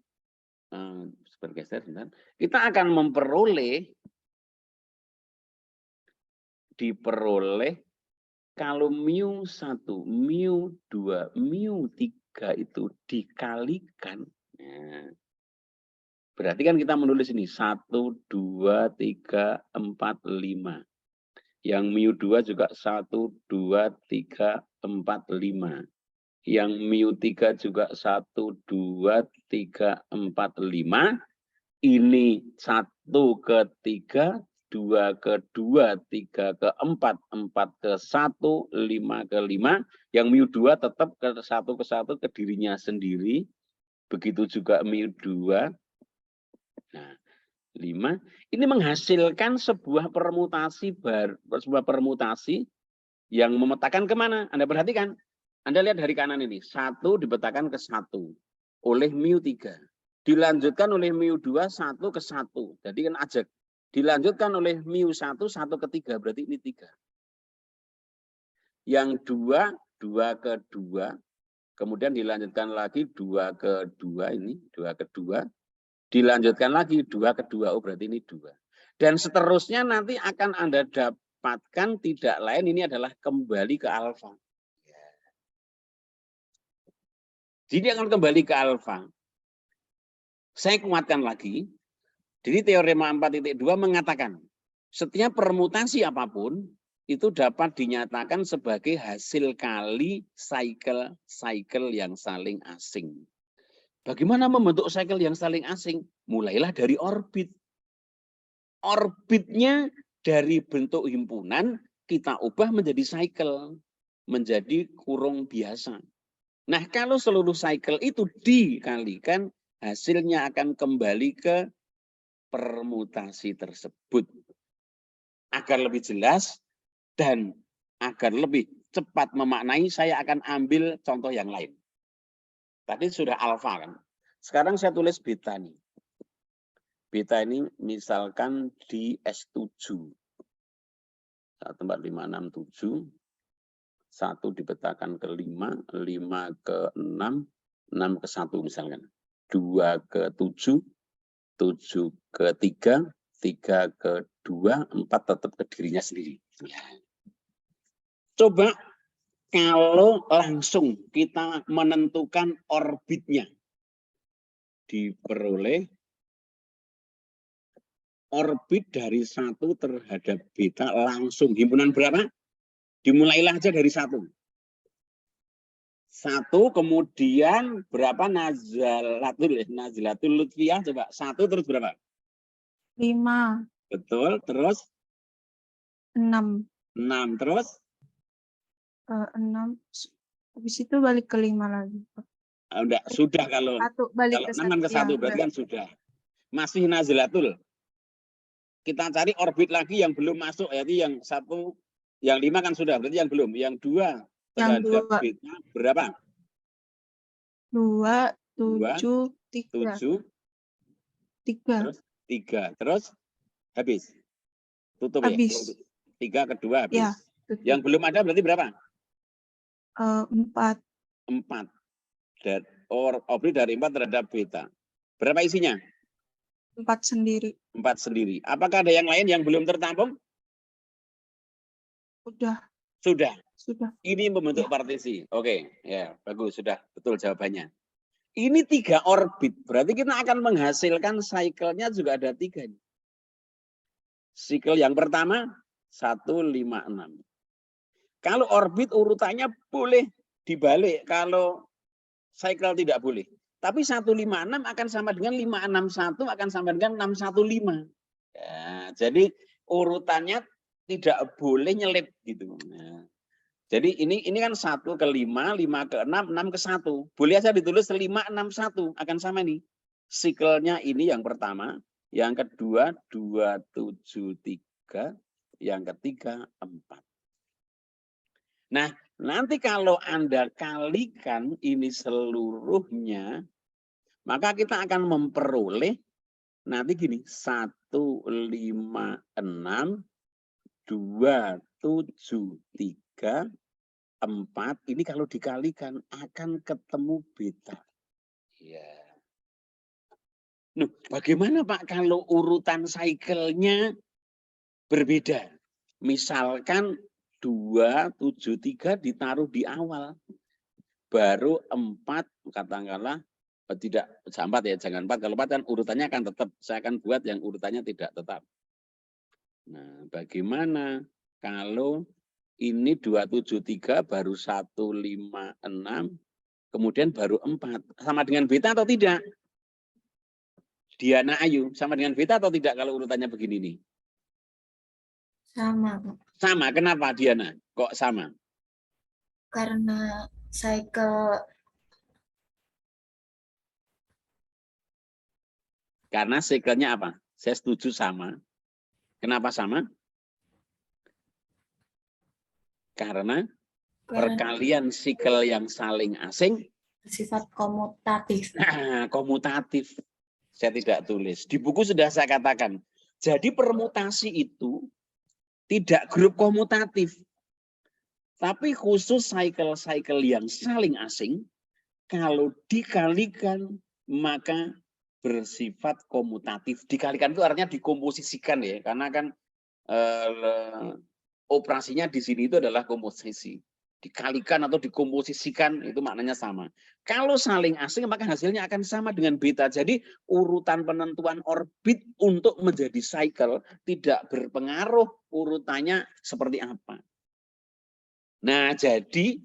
bergeser sebentar. Kita akan memperoleh, diperoleh, kalau mu1, mu2, mu3 itu dikalikan, nah, berarti kan kita menulis ini 1, 2, 3, 4, 5. Yang mu2 juga 1, 2, 3, 4, 5. Yang mu3 juga 1, 2, 3, 4, 5. Ini 1 ke 3. 2 ke 2, 3 ke 4, 4 ke 1, 5 ke 5. Yang mu2 tetap ke 1 ke 1 ke dirinya sendiri. Begitu juga mu2. Nah, 5. Ini menghasilkan sebuah permutasi yang memetakan kemana? Anda perhatikan. Anda lihat dari kanan ini. 1 dipetakan ke 1 oleh mu3. Dilanjutkan oleh mu2, 1 ke 1. Jadi kan ajak. Dilanjutkan oleh mu1, 1 ke 3, berarti ini 3. Yang 2, 2 ke 2, kemudian dilanjutkan lagi 2 ke 2, ini 2 ke 2, dilanjutkan lagi 2 ke 2, oh berarti ini 2. Dan seterusnya nanti akan Anda dapatkan tidak lain, ini adalah kembali ke alfa. Jadi akan kembali ke alfa. Saya kuatkan lagi. Jadi teorema 4.2 mengatakan setiap permutasi apapun itu dapat dinyatakan sebagai hasil kali cycle yang saling asing. Bagaimana membentuk cycle yang saling asing? Mulailah dari orbit. Orbitnya dari bentuk himpunan kita ubah menjadi cycle, menjadi kurung biasa. Nah, kalau seluruh cycle itu dikalikan, hasilnya akan kembali ke permutasi tersebut. Agar lebih jelas dan agar lebih cepat memaknai, saya akan ambil contoh yang lain. Tadi sudah alfa kan. Sekarang saya tulis beta nih. Beta ini misalkan di S7. 1, 4, 5, 6, 7. 1 dipetakan ke 5, 5 ke 6, 6 ke 1 misalkan. 2 ke 7, 7 ke 3, 3 ke 2, 4 tetap ke dirinya sendiri. Coba Kalau langsung kita menentukan orbitnya, diperoleh orbit dari 1 terhadap beta langsung. Himpunan berapa? Dimulailah aja dari 1. 1, kemudian berapa Nazilatul Lutfiyah coba. 1 terus berapa? 5, Betul, terus 6, 6 terus 6. Habis itu balik ke 5 lagi. enggak, sudah kalau 1 balik ke 6 kan 1. ke 1 berarti kan sudah. Masih Nazilatul. Kita cari orbit lagi yang belum masuk, yaitu yang 1, yang 5 kan sudah, berarti yang belum. Yang 2 terhadap beta berapa? 2, 2, 7, 3. 7, 3. terus 3, terus habis. Tutup Habis. ya. 3 kedua habis. Ya, tutup. Yang belum ada berarti berapa? 4. 4. Dan orbit dari 4 terhadap beta. Berapa isinya? 4 sendiri. 4 sendiri. Apakah ada yang lain yang belum tertampung? Sudah. Sudah. Sudah. Ini membentuk Ya. partisi. Oke, ya bagus, sudah betul jawabannya. Ini 3 orbit, berarti kita akan menghasilkan cycle-nya juga ada 3. Cycle yang pertama 1, 5, 6. Kalau orbit urutannya boleh dibalik, kalau cycle tidak boleh. Tapi 156 akan sama dengan 561 akan sama dengan 615. Ya, jadi urutannya tidak boleh nyelip gitu. Nah, jadi ini kan 1 ke 5, 5 ke 6, 6 ke 1. Boleh aja ditulis 561 akan sama nih. Siklenya ini yang pertama, yang kedua 273, yang ketiga 4. Nah, nanti kalau Anda kalikan ini seluruhnya, maka kita akan memperoleh nanti gini, 156, 273, 4. Ini kalau dikalikan akan ketemu beta. Ya. Nah, bagaimana Pak kalau urutan cycle-nya berbeda? Misalkan 273 ditaruh di awal, baru 4 katakanlah tidak 4 ya, jangan 4. Kalau 4 kan urutannya akan tetap. Saya akan buat yang urutannya tidak tetap. Nah, bagaimana kalau ini 273 baru 156, kemudian baru 4. Sama dengan beta atau tidak? Diana Ayu, sama dengan beta atau tidak kalau urutannya begini nih? Sama, Pak. Sama, kenapa Diana? Kok sama? Karena cycle Karena siklenya apa? Saya setuju sama. Kenapa sama? Karena perkalian sikel yang saling asing bersifat komutatif. Nah, komutatif. Saya tidak tulis. Di buku sudah saya katakan. Jadi permutasi itu tidak grup komutatif. Tapi khusus cycle-cycle yang saling asing, kalau dikalikan maka bersifat komutatif. Dikalikan itu artinya dikomposisikan ya. Karena kan operasinya di sini itu adalah komposisi. Dikalikan atau dikomposisikan itu maknanya sama. Kalau saling asing maka hasilnya akan sama dengan beta. Jadi urutan penentuan orbit untuk menjadi cycle tidak berpengaruh urutannya seperti apa. Nah, jadi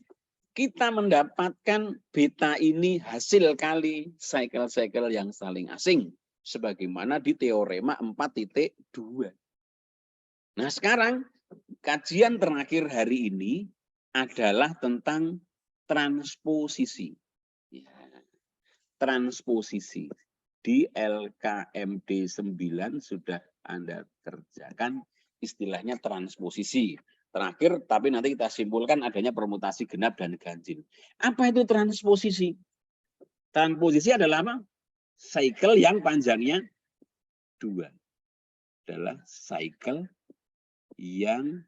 kita mendapatkan beta ini hasil kali cycle-cycle yang saling asing. Sebagaimana di teorema 4.2. Nah, sekarang kajian terakhir hari ini adalah tentang transposisi. Ya. Transposisi. Di LKMD 9 sudah Anda kerjakan istilahnya transposisi. Terakhir, tapi nanti kita simpulkan adanya permutasi genap dan ganjil. Apa itu transposisi? Transposisi adalah apa? Cycle yang panjangnya 2. Adalah cycle yang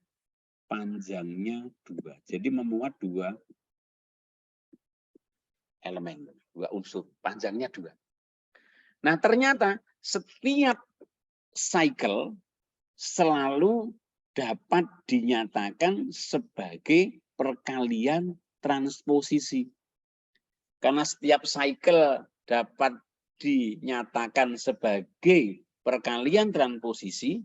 panjangnya 2. Jadi memuat 2 elemen, 2 unsur. Panjangnya 2. Nah, ternyata setiap cycle selalu dapat dinyatakan sebagai perkalian transposisi. Karena setiap cycle dapat dinyatakan sebagai perkalian transposisi,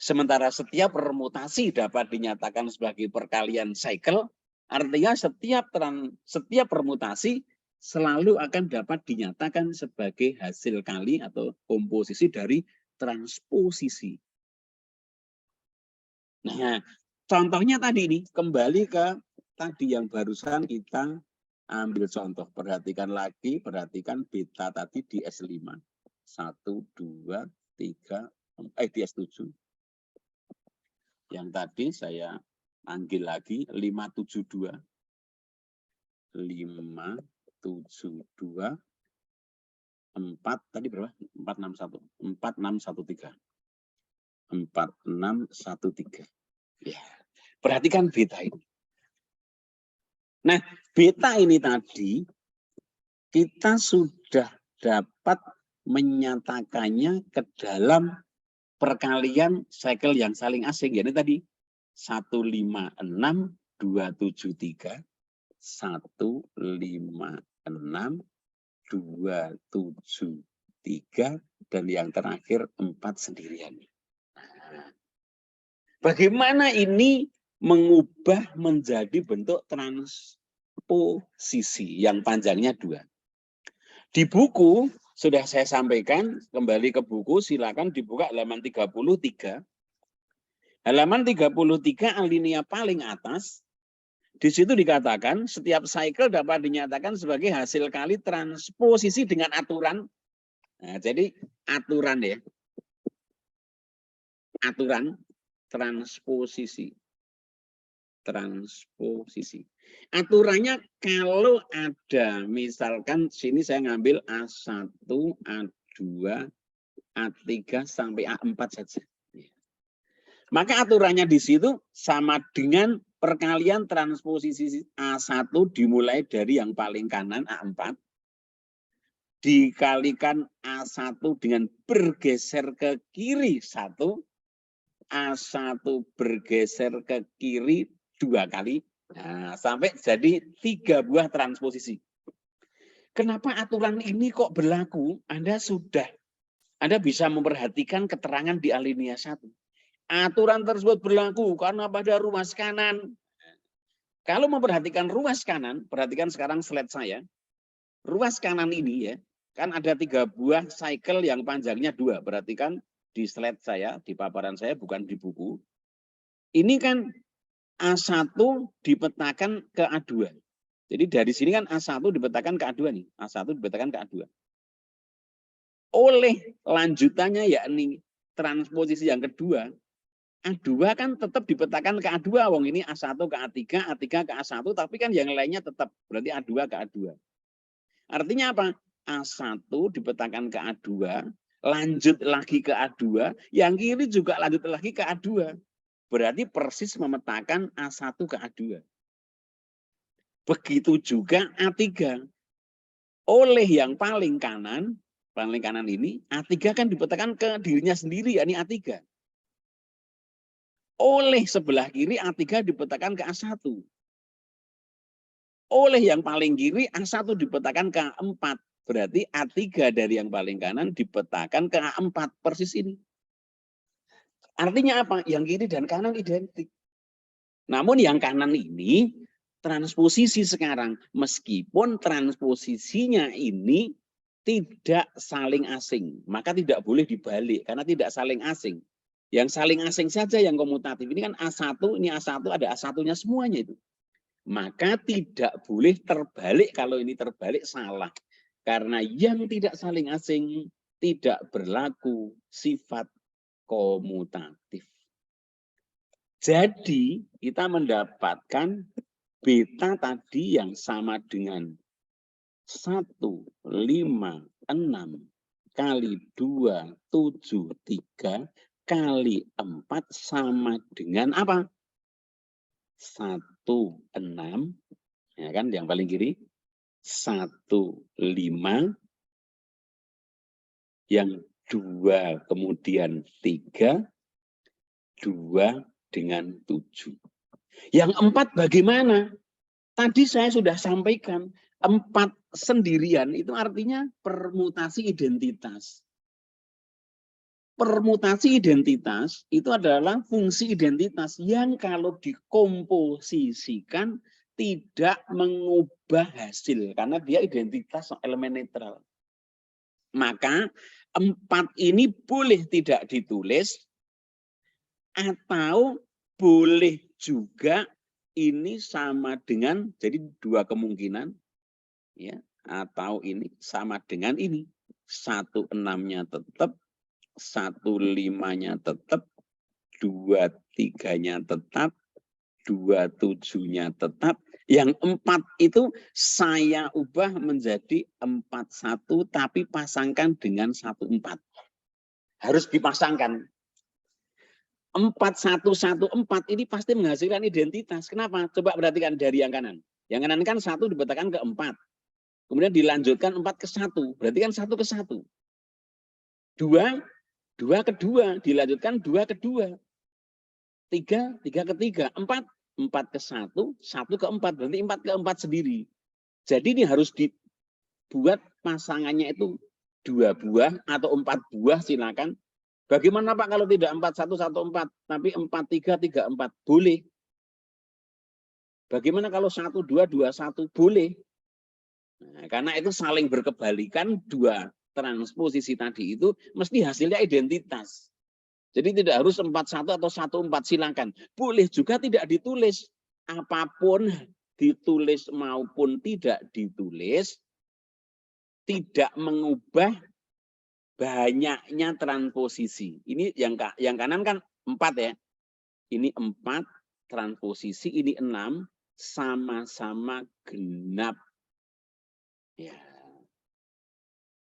sementara setiap permutasi dapat dinyatakan sebagai perkalian cycle, artinya setiap permutasi selalu akan dapat dinyatakan sebagai hasil kali atau komposisi dari transposisi. Nah, contohnya tadi ini, kembali ke tadi yang barusan kita ambil contoh. Perhatikan lagi, perhatikan beta tadi di S5. 1, 2, 3, di S7. Yang tadi saya panggil lagi 572. 572. 4 tadi berapa? 461. 4613. 4613. Ya. Perhatikan beta ini. Nah, beta ini tadi kita sudah dapat menyatakannya ke dalam perkalian cycle yang saling asing. Jadi tadi 156 273 156 273 dan yang terakhir 4 sendirian. Bagaimana ini mengubah menjadi bentuk transposisi yang panjangnya 2. Di buku sudah saya sampaikan, kembali ke buku silakan dibuka halaman 33. Halaman 33 alinea paling atas, di situ dikatakan setiap cycle dapat dinyatakan sebagai hasil kali transposisi dengan aturan. Nah, jadi aturan ya. Aturan transposisi. Transposisi. Aturannya kalau ada, misalkan sini saya ngambil A1, A2, A3 sampai A4 saja. Maka aturannya di situ sama dengan perkalian transposisi A1 dimulai dari yang paling kanan A4 dikalikan A1 dengan bergeser ke kiri 1, A1 bergeser ke kiri 2 kali. Nah, sampai jadi 3 buah transposisi. Kenapa aturan ini kok berlaku? Anda bisa memperhatikan keterangan di alinea 1. Aturan tersebut berlaku karena pada ruas kanan. Kalau memperhatikan ruas kanan, perhatikan sekarang slide saya. Ruas kanan ini ya, kan ada 3 buah cycle yang panjangnya 2. Perhatikan di slide saya, di paparan saya, bukan di buku. Ini kan A1 dipetakan ke A2. Jadi dari sini kan A1 dipetakan ke A2 nih. A1 dipetakan ke A2. Oleh lanjutannya yakni transposisi yang kedua, A2 kan tetap dipetakan ke A2. Wong ini A1 ke A3, A3 ke A1, tapi kan yang lainnya tetap. Berarti A2 ke A2. Artinya apa? A1 dipetakan ke A2, lanjut lagi ke A2, yang kiri juga lanjut lagi ke A2. Berarti persis memetakan A1 ke A2. Begitu juga A3. Oleh yang paling kanan ini, A3 kan dipetakan ke dirinya sendiri, yakni A3. Oleh sebelah kiri, A3 dipetakan ke A1. Oleh yang paling kiri, A1 dipetakan ke A4. Berarti A3 dari yang paling kanan dipetakan ke A4. Persis ini. Artinya apa? Yang kiri dan kanan identik. Namun yang kanan ini transposisi sekarang. Meskipun transposisinya ini tidak saling asing. Maka tidak boleh dibalik karena tidak saling asing. Yang saling asing saja yang komutatif. Ini kan A1, ini A1 ada A1-nya semuanya itu. Maka tidak boleh terbalik. Kalau ini terbalik salah. Karena yang tidak saling asing tidak berlaku sifat komutatif. Jadi kita mendapatkan beta tadi yang sama dengan 156 kali 273 kali 4 sama dengan apa? 16, ya kan yang paling kiri 15, yang 2 kemudian 3, 2 dengan 7. Yang 4 bagaimana? Tadi saya sudah sampaikan, 4 sendirian itu artinya permutasi identitas. Permutasi identitas itu adalah fungsi identitas yang kalau dikomposisikan tidak mengubah hasil karena dia identitas elemen netral. Maka 4 ini boleh tidak ditulis atau boleh juga ini sama dengan, jadi 2 kemungkinan ya, atau ini sama dengan ini. 1/6-nya tetap, 1/5-nya tetap, 2/3-nya tetap, 2/7-nya tetap. Yang 4 itu saya ubah menjadi 4/1 tapi pasangkan dengan 1/4. Harus dipasangkan. 4/1/1/4 ini pasti menghasilkan identitas. Kenapa? Coba perhatikan dari yang kanan. Yang kanan kan 1 dibetakan ke 4. Kemudian dilanjutkan 4 ke 1. Berarti kan 1 ke 1. 2 ke 2. Dilanjutkan 2 ke 2. 3 ke 3. 4 ke 1. 1 ke 4. Berarti 4 ke 4 sendiri. Jadi ini harus dibuat pasangannya itu 2 buah atau 4 buah silakan. Bagaimana Pak kalau tidak 4/1/1/4 tapi 4/3/3/4 boleh. Bagaimana kalau 1/2/2/1 boleh. Nah, karena itu saling berkebalikan 2 transposisi tadi itu mesti hasilnya identitas. Jadi tidak harus 4/1 atau 1/4 silakan. Boleh juga tidak ditulis. Apapun ditulis maupun tidak ditulis tidak mengubah banyaknya transposisi. Ini yang kanan kan 4 ya. Ini 4 transposisi, ini 6 sama-sama genap. Ya.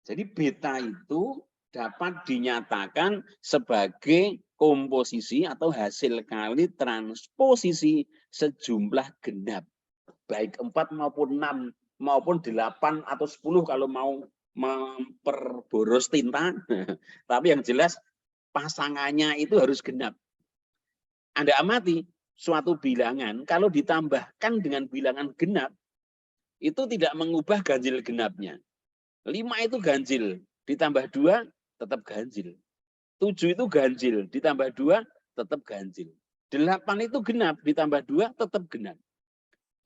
Jadi beta itu dapat dinyatakan sebagai komposisi atau hasil kali transposisi sejumlah genap. Baik 4 maupun 6 maupun 8 atau 10 kalau mau memperboros tinta, tapi yang jelas pasangannya itu harus genap. Anda amati suatu bilangan kalau ditambahkan dengan bilangan genap itu tidak mengubah ganjil genapnya. 5 itu ganjil, ditambah 2 tetap ganjil. 7 itu ganjil, ditambah 2 tetap ganjil. 8 itu genap, ditambah 2 tetap genap.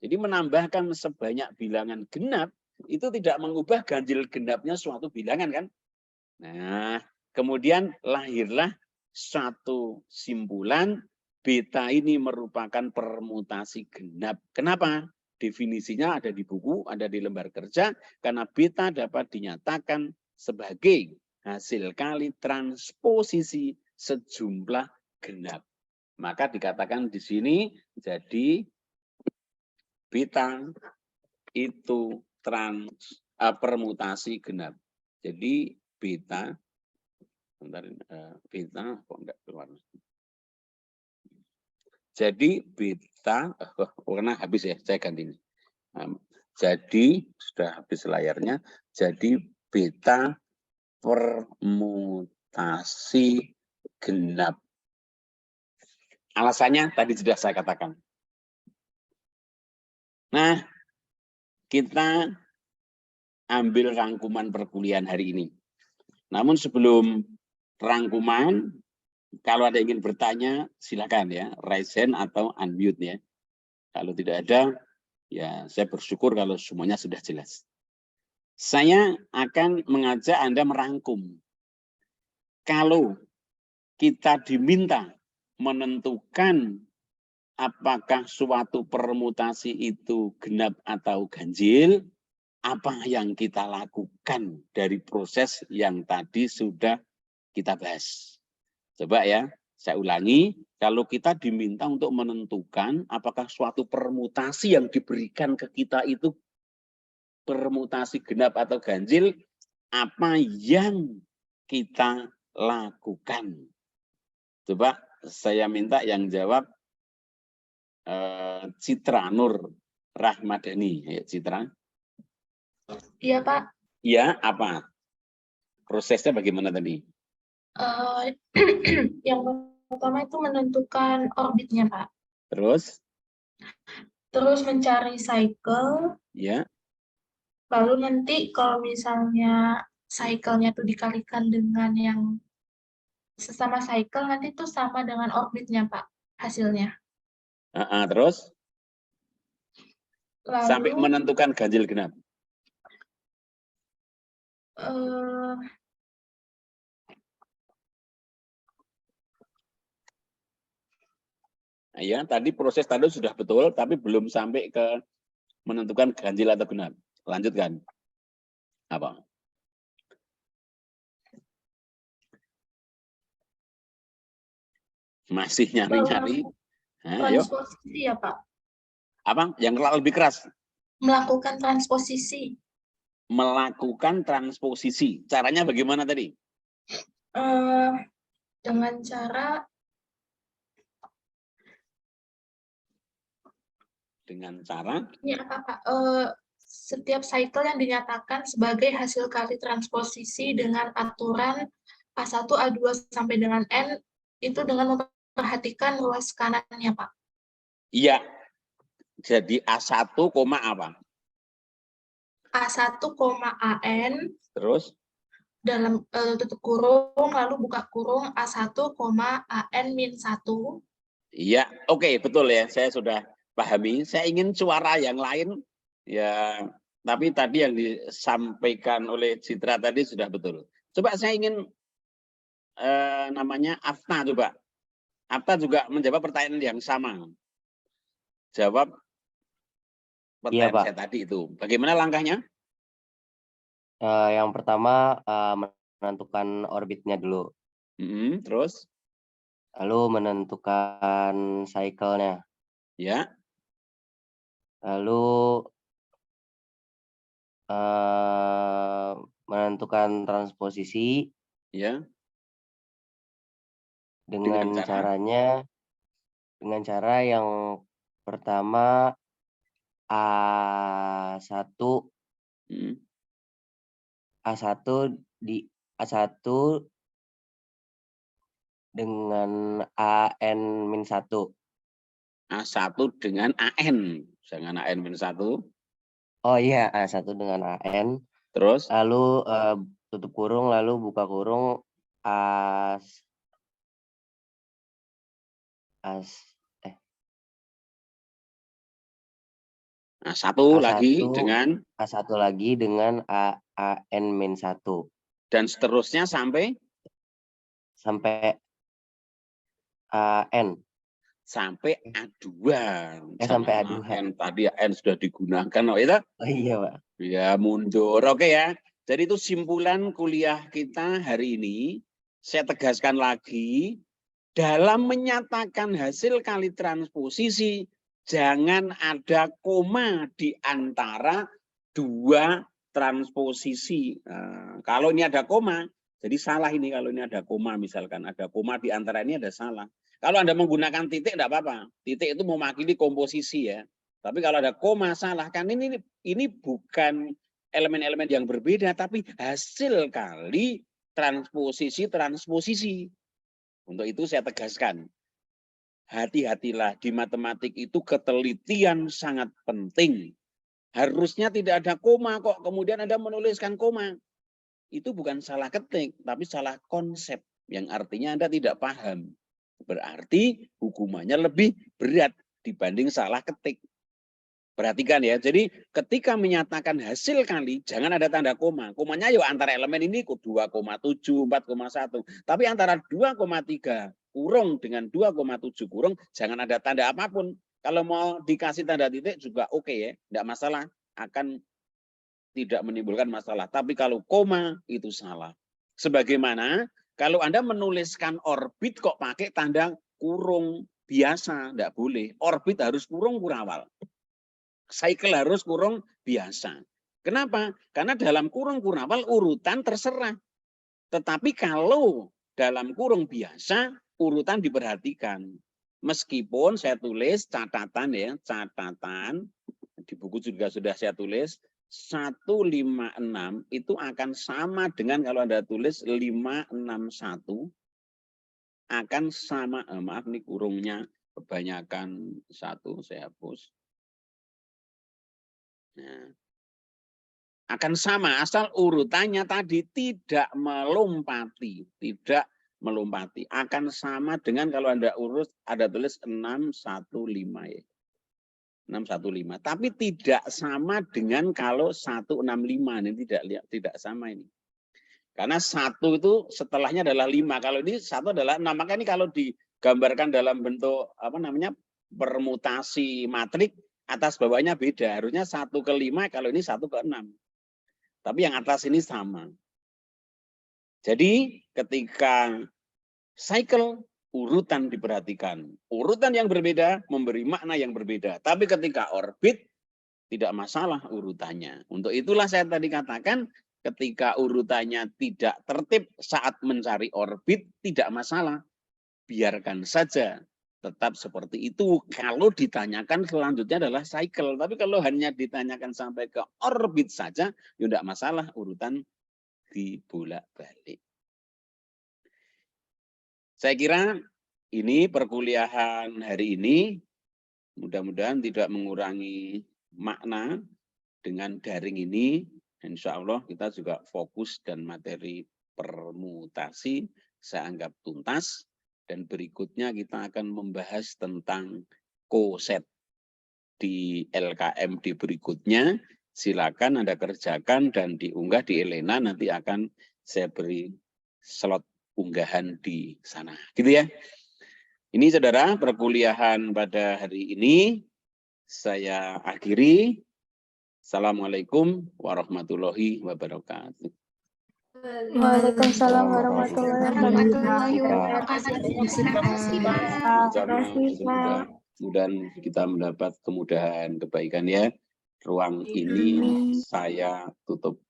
Jadi menambahkan sebanyak bilangan genap itu tidak mengubah ganjil genapnya suatu bilangan kan. Nah, kemudian lahirlah satu simpulan beta ini merupakan permutasi genap. Kenapa? Definisinya ada di buku, ada di lembar kerja, karena beta dapat dinyatakan sebagai hasil kali transposisi sejumlah genap. Maka dikatakan di sini jadi beta itu permutasi genap. Jadi beta, beta kok enggak keluar. Jadi beta, karena habis ya, saya ganti ini. Jadi sudah habis layarnya. Jadi beta permutasi genap. Alasannya tadi sudah saya katakan. Nah, kita ambil rangkuman perkuliahan hari ini. Namun sebelum rangkuman, kalau ada yang ingin bertanya, silakan ya, raise hand atau unmute ya. Kalau tidak ada, ya saya bersyukur kalau semuanya sudah jelas. Saya akan mengajak Anda merangkum. Kalau kita diminta menentukan apakah suatu permutasi itu genap atau ganjil, apa yang kita lakukan dari proses yang tadi sudah kita bahas. Coba ya, saya ulangi, kalau kita diminta untuk menentukan apakah suatu permutasi yang diberikan ke kita itu permutasi genap atau ganjil, apa yang kita lakukan? Coba saya minta yang jawab Citra Nur Rahmadani. Ya, Citra. Iya, Pak. Iya, apa? Prosesnya bagaimana tadi? Yang pertama itu menentukan orbitnya, Pak. Terus? Terus mencari cycle, Ya. lalu nanti kalau misalnya cycle-nya tuh dikalikan dengan yang sesama cycle, nanti tuh sama dengan orbitnya, Pak, hasilnya. Terus sampai Lalu, menentukan ganjil genap. eh, Ya, tadi proses tadi sudah betul, tapi belum sampai ke menentukan ganjil atau genap. Lanjutkan. Apa? Masih nyari-nyari. Ayo. transposisi ya, Pak. Apa? Yang lebih keras. Melakukan transposisi. Melakukan transposisi. Caranya bagaimana tadi? Dengan cara ini apa, Pak? Setiap cycle yang dinyatakan sebagai hasil kali transposisi dengan aturan A1, A2 sampai dengan N itu dengan memperhatikan ruas kanannya, Pak. Iya. Jadi A1, apa? A1, AN Terus dalam tutup kurung lalu buka kurung A1, AN min 1. iya, oke, betul ya. Saya sudah pahami. Saya ingin suara yang lain ya, tapi tadi yang disampaikan oleh Citra tadi sudah betul. Coba saya ingin namanya Afna coba. Afna juga menjawab pertanyaan yang sama. Jawab pertanyaan Pak. saya tadi itu. Bagaimana langkahnya? Yang pertama menentukan orbitnya dulu, Terus? lalu menentukan cycle-nya, Ya. lalu menentukan transposisi. Ya. Dengan cara yang pertama A1 dengan AN-1. A1 dengan AN. Jangan AN-1. Oh iya, A1 dengan AN. Terus? Lalu tutup kurung, lalu buka kurung A1 lagi dengan A1 lagi dengan AN-1. Dan seterusnya sampai AN. Sampai A2. Sampai A2. AN tadi AN sudah digunakan. Oh, itu? Oh iya, Pak. Ya, mundur. Oke ya. Jadi itu simpulan kuliah kita hari ini. Saya tegaskan lagi, dalam menyatakan hasil kali transposisi, jangan ada koma di antara dua transposisi. Nah, kalau ini ada koma, jadi salah ini kalau ini ada koma misalkan. Ada koma di antara ini ada salah. Kalau Anda menggunakan titik, tidak apa-apa. Titik itu mewakili komposisi ya. Tapi kalau ada koma salah, kan ini bukan elemen-elemen yang berbeda, tapi hasil kali transposisi. Untuk itu saya tegaskan, hati-hatilah di matematik itu ketelitian sangat penting. Harusnya tidak ada koma kok, kemudian Anda menuliskan koma. Itu bukan salah ketik, tapi salah konsep, yang artinya Anda tidak paham. Berarti hukumannya lebih berat dibanding salah ketik. Perhatikan ya, jadi ketika menyatakan hasil kali, jangan ada tanda koma. Komanya yuk antara elemen ini 2,7, 4,1. Tapi antara 2,3 kurung dengan 2,7 kurung, jangan ada tanda apapun. Kalau mau dikasih tanda titik juga oke ya, tidak masalah. Akan tidak menimbulkan masalah. Tapi kalau koma, itu salah. Sebagaimana kalau Anda menuliskan orbit kok pakai tanda kurung biasa, tidak boleh. Orbit harus kurung kurawal. Cycle harus kurung biasa. Kenapa? Karena dalam kurung kurawal urutan terserah. Tetapi kalau dalam kurung biasa, urutan diperhatikan. Meskipun saya tulis catatan ya, catatan di buku juga sudah saya tulis 156 itu akan sama dengan kalau Anda tulis 561 akan sama, maaf nih kurungnya kebanyakan satu saya hapus. Nah, akan sama asal urutannya tadi tidak melompati, akan sama dengan kalau Anda urus ada tulis 615 ya. 615, tapi tidak sama dengan kalau 165 ini tidak sama ini. Karena 1 itu setelahnya adalah 5, kalau ini 1 adalah 6, maka ini kalau digambarkan dalam bentuk permutasi matrik atas bawahnya beda, harusnya 1 ke 5, kalau ini 1 ke 6. Tapi yang atas ini sama. Jadi ketika cycle urutan diperhatikan. Urutan yang berbeda memberi makna yang berbeda. Tapi ketika orbit tidak masalah urutannya. Untuk itulah saya tadi katakan ketika urutannya tidak tertib saat mencari orbit tidak masalah. Biarkan saja tetap seperti itu. Kalau ditanyakan selanjutnya adalah cycle. Tapi kalau hanya ditanyakan sampai ke orbit saja, ya tidak masalah urutan dibolak-balik. Saya kira ini perkuliahan hari ini mudah-mudahan tidak mengurangi makna dengan daring ini. Insya Allah kita juga fokus dan materi permutasi saya anggap tuntas. Dan berikutnya kita akan membahas tentang koset di LKMD berikutnya. Silakan Anda kerjakan dan diunggah di Elena, nanti akan saya beri slot unggahan di sana. Gitu ya. Ini saudara perkuliahan pada hari ini saya akhiri. Assalamualaikum warahmatullahi wabarakatuh. Waalaikumsalam warahmatullahi wabarakatuh. Mudah-mudahan kita mendapat kemudahan kebaikan ya. Ruang ini saya tutup.